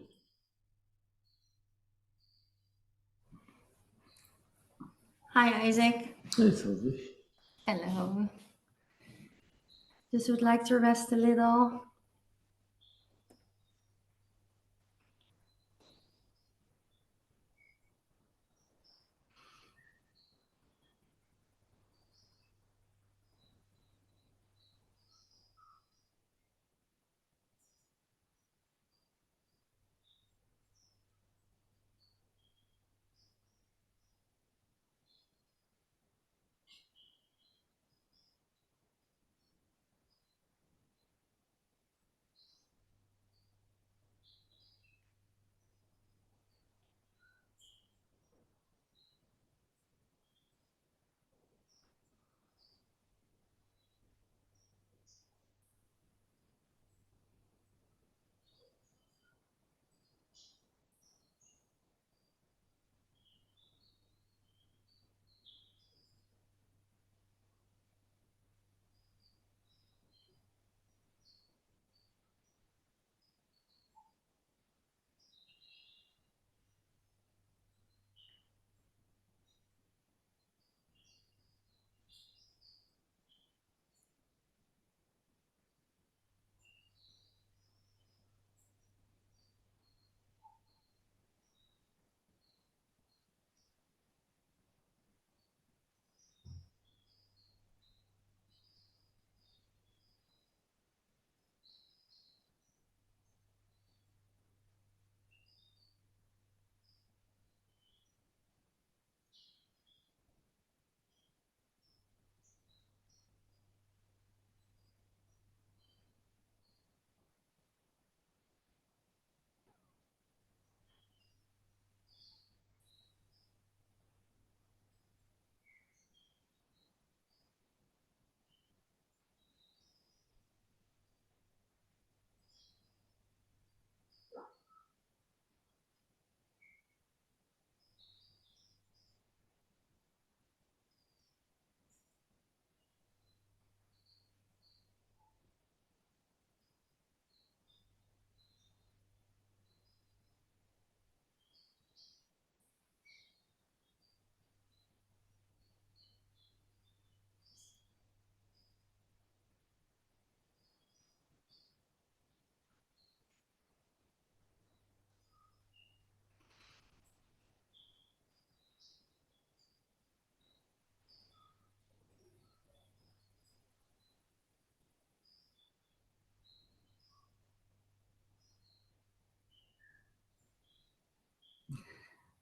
Hi, Isaac. Hey, Sylvie. Hello. Just would like to rest a little.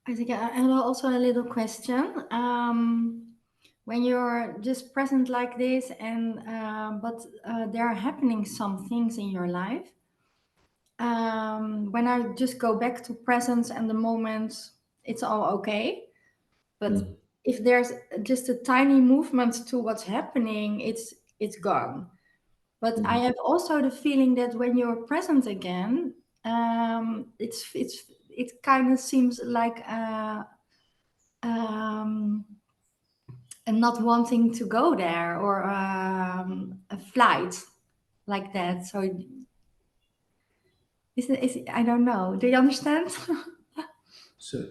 I think I have also a little question. When you're just present like this, and but there are happening some things in your life. When I just go back to presence and the moment, it's all okay. But if there's just a tiny movement to what's happening, it's gone. But I have also the feeling that when you're present again, it kind of seems like and not wanting to go there, or a flight like that. So I don't know. Do you understand? So,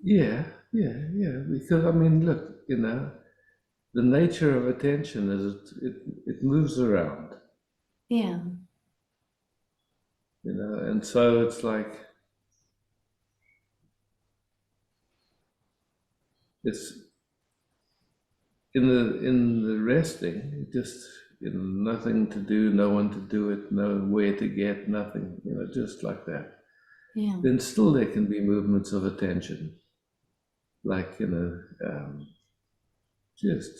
yeah, because I mean, look, you know, the nature of attention is it moves around, Yeah. you know, and so it's like it's in the resting, just, you know, nothing to do, no one to do it, nowhere to get, nothing, you know, just like that. Yeah. Then still there can be movements of attention, like, you know, just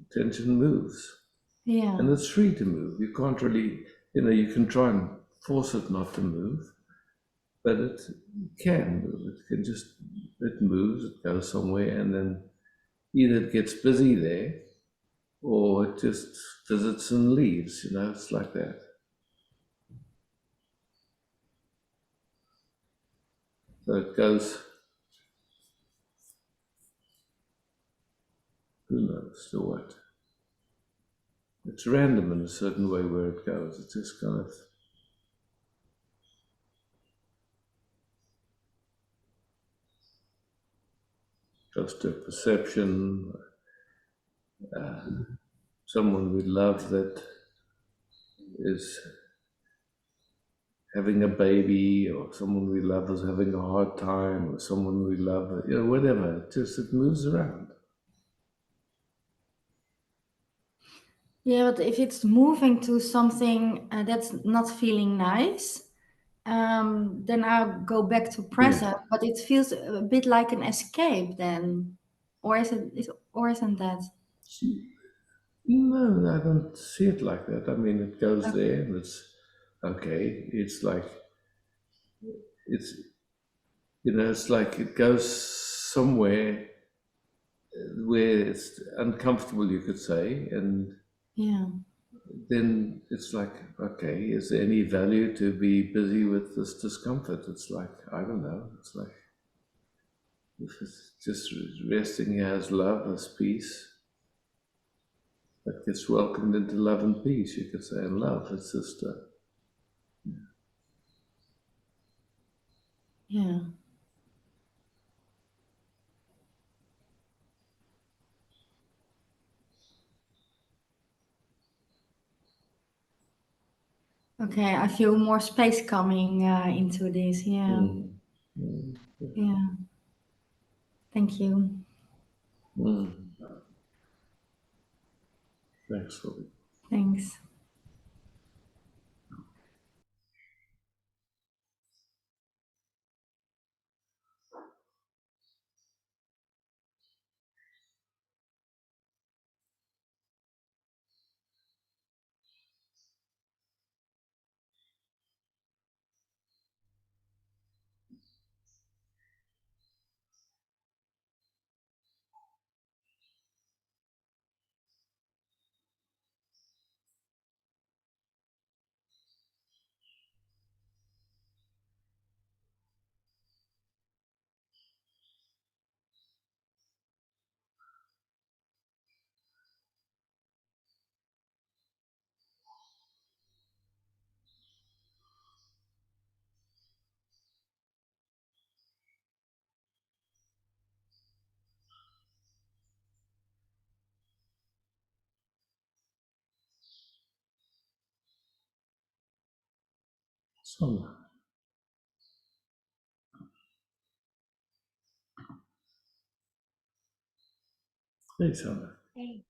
attention moves, Yeah. and it's free to move. You can't really, you know, you can try and force it not to move, but it can move. It can just, it moves, it goes somewhere, and then either it gets busy there, or it just visits and leaves, you know, it's like that. So it goes, who knows to what. It's random in a certain way where it goes. It's just kind of just a perception. Someone we love that is having a baby, or someone we love is having a hard time, or someone we love, you know, whatever. It just, it moves around. Yeah, but if it's moving to something that's not feeling nice, then I'll go back to present. But it feels a bit like an escape then, or or isn't that? No, I don't see it like that. I mean, it goes Okay. there and it's okay. It's like, it's, you know, it's like it goes somewhere where it's uncomfortable, you could say, and Yeah. then it's like, okay, is there any value to be busy with this discomfort? It's like, I don't know. It's like, if it's just resting here as love, as peace, that gets welcomed into love and peace, you could say, and love. It's just, Yeah. Okay, I feel more space coming into this. Yeah. Yeah. Thank you. Thanks for it. Thanks. So, hey, Sandra. Hey.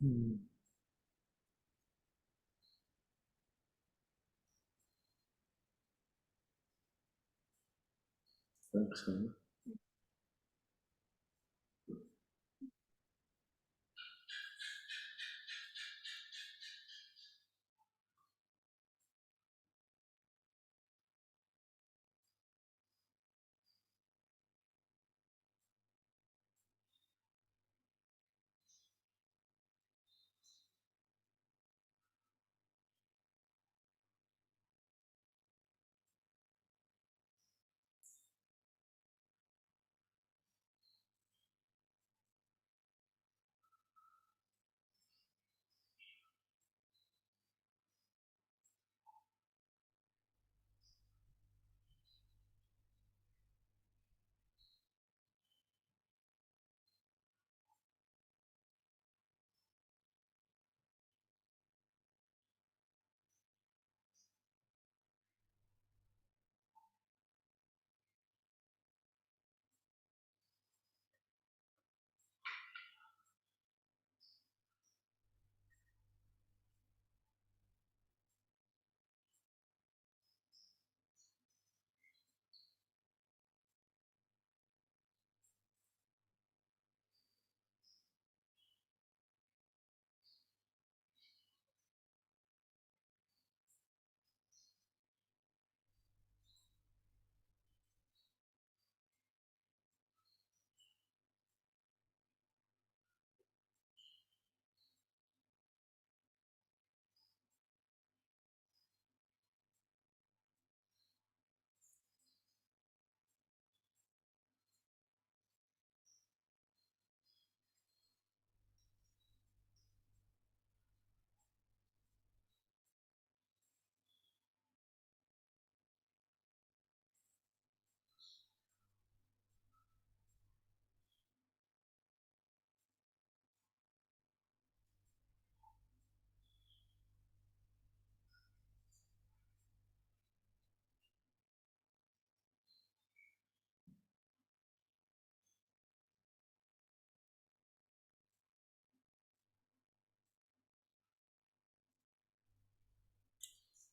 Mm. Thanks, Hannah.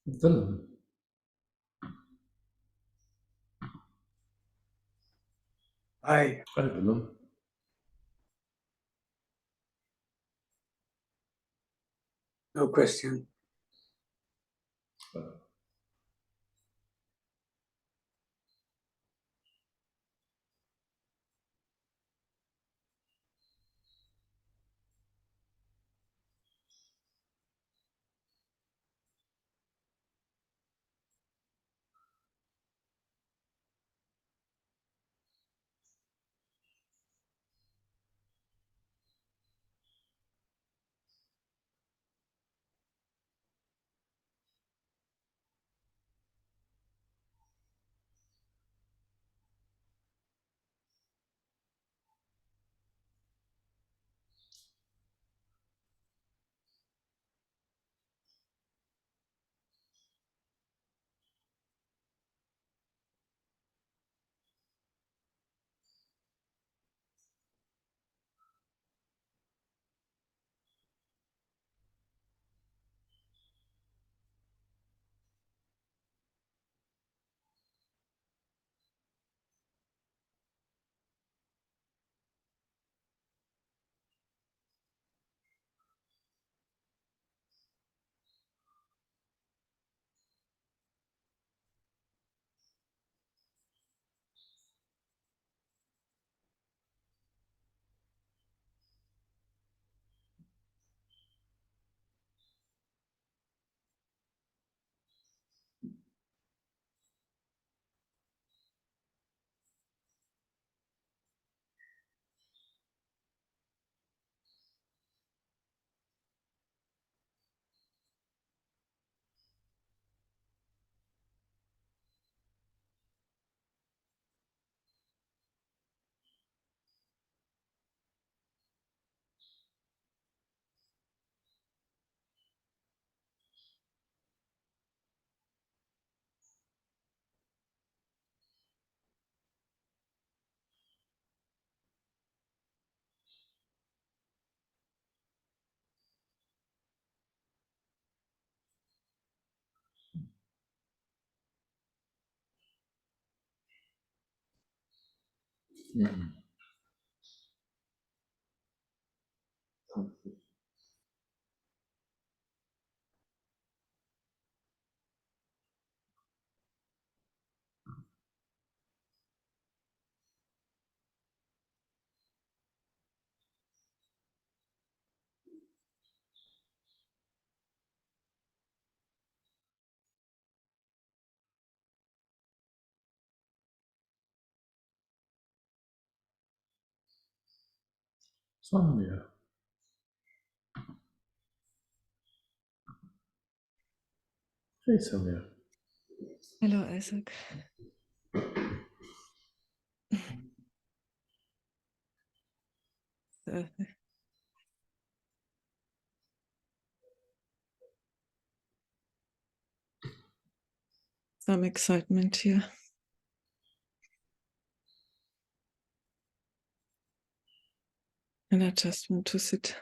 Willem. Hi, Hi, Willem. no question. Mm. Sonia. Hey, Sonia. Hello, Isaac. Uh, some excitement here. And I just want to sit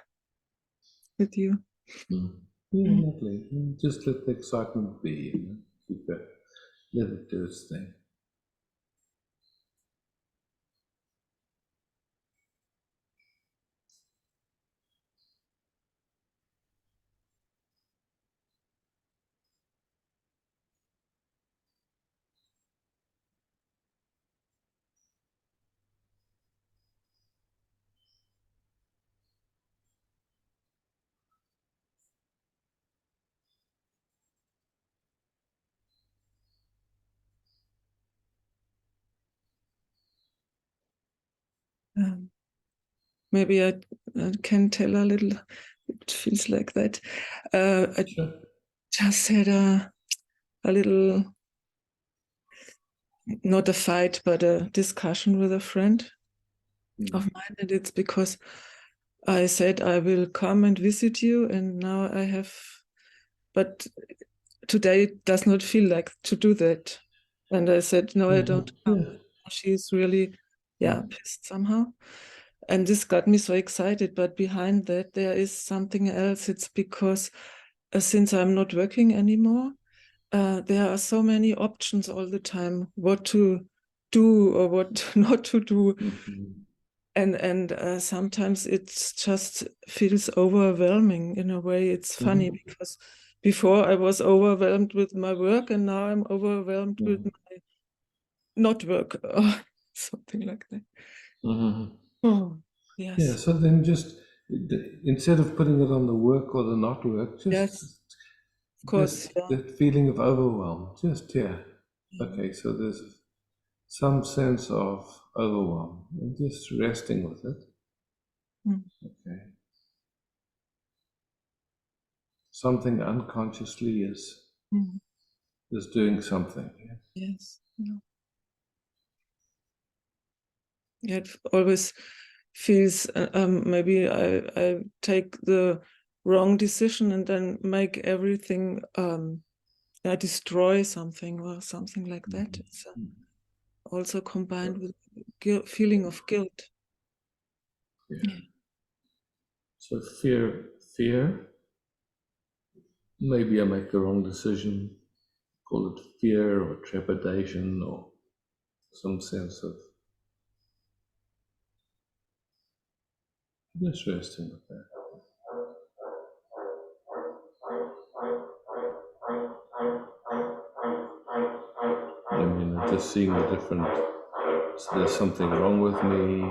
with you. Yeah, lovely. Just let the excitement be. You know? Keep it. Let it do its thing. Maybe I can tell a little. It feels like that. I Sure. just had a little, not a fight, but a discussion with a friend of mine, and it's because I said I will come and visit you, and now I have, but today it does not feel like to do that. And I said, no, I don't come. Yeah. She's really, pissed somehow. And this got me so excited. But behind that, there is something else. It's because since I'm not working anymore, there are so many options all the time, what to do or what not to do. And sometimes it just feels overwhelming in a way. It's funny because before I was overwhelmed with my work, and now I'm overwhelmed with my not work or something like that. Oh, yes. Yeah, so then just instead of putting it on the work or the not work, just Yes, of course. that feeling of overwhelm. Just okay. So there's some sense of overwhelm, and just resting with it. Okay. Something unconsciously is doing something. Yes. Yeah, it always feels maybe I take the wrong decision and then make everything destroy something or something like that. It's also combined with feeling of guilt. Yeah. So fear. Maybe I make the wrong decision. Call it fear or trepidation or some sense of just resting with that. I mean, just seeing the different. So there's something wrong with me.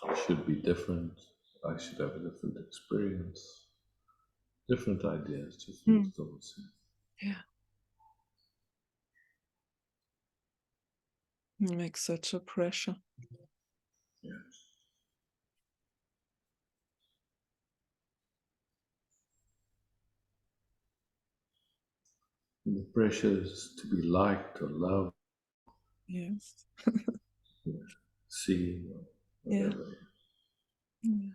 I should be different. I should have a different experience. Different ideas, different thoughts. Yeah. It makes such a pressure. Yeah. And the pressure is to be liked or loved. Yes. Seen or whatever. Yeah.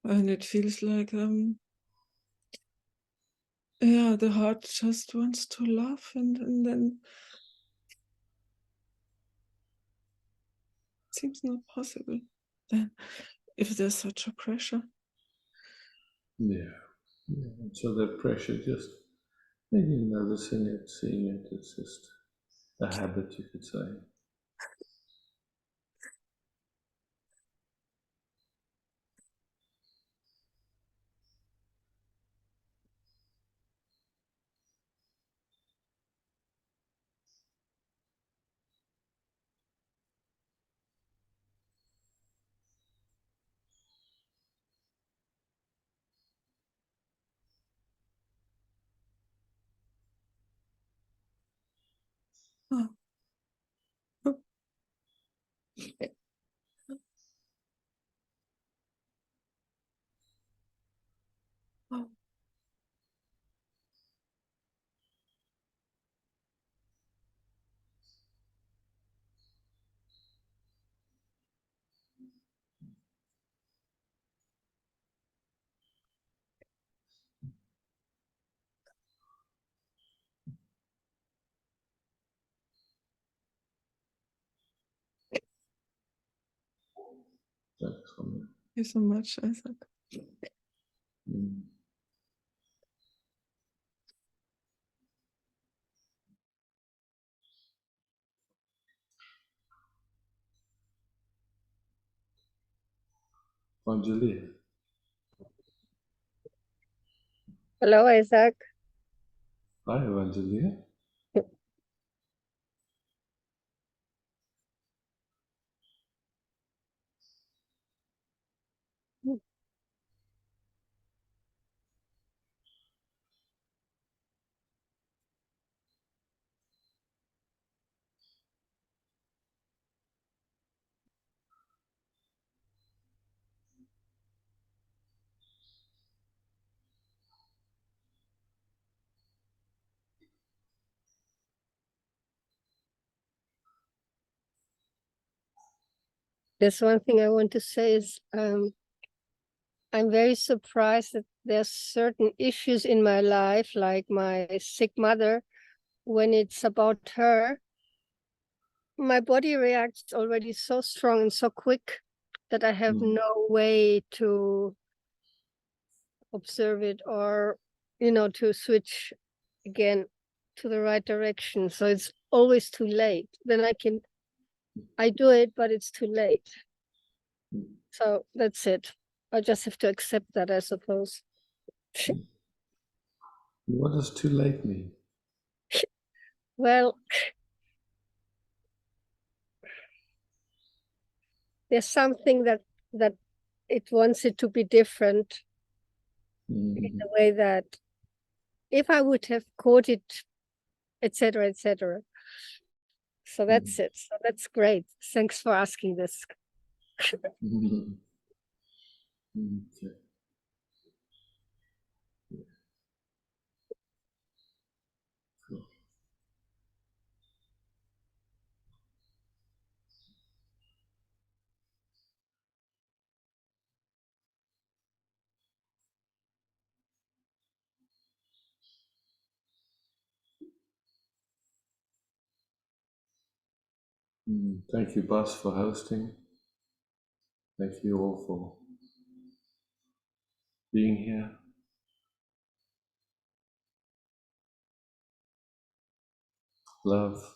and it feels like yeah, the heart just wants to laugh, and then it seems not possible. Then, if there's such a pressure. Yeah. So that pressure, just maybe noticing it, seeing it, it's just a habit, you could say. Oh. Oh. Oh. Thanks, Sonia. Thank you so much, Isaac. Mm. Anjali. Hello, Isaac. Hi, Evangelia. There's one thing I want to say is I'm very surprised that there's certain issues in my life, like my sick mother. When it's about her, my body reacts already so strong and so quick that I have no way to observe it or, to switch again to the right direction. So it's always too late. Then I do it, but it's too late. So that's it. I just have to accept that, I suppose. What does too late mean? Well, there's something that it wants it to be different in the way that if I would have caught it, etc., etc. So that's it. So that's great. Thanks for asking this. Okay. Cool. Thank you, Bas, for hosting. Thank you all for being here. Love.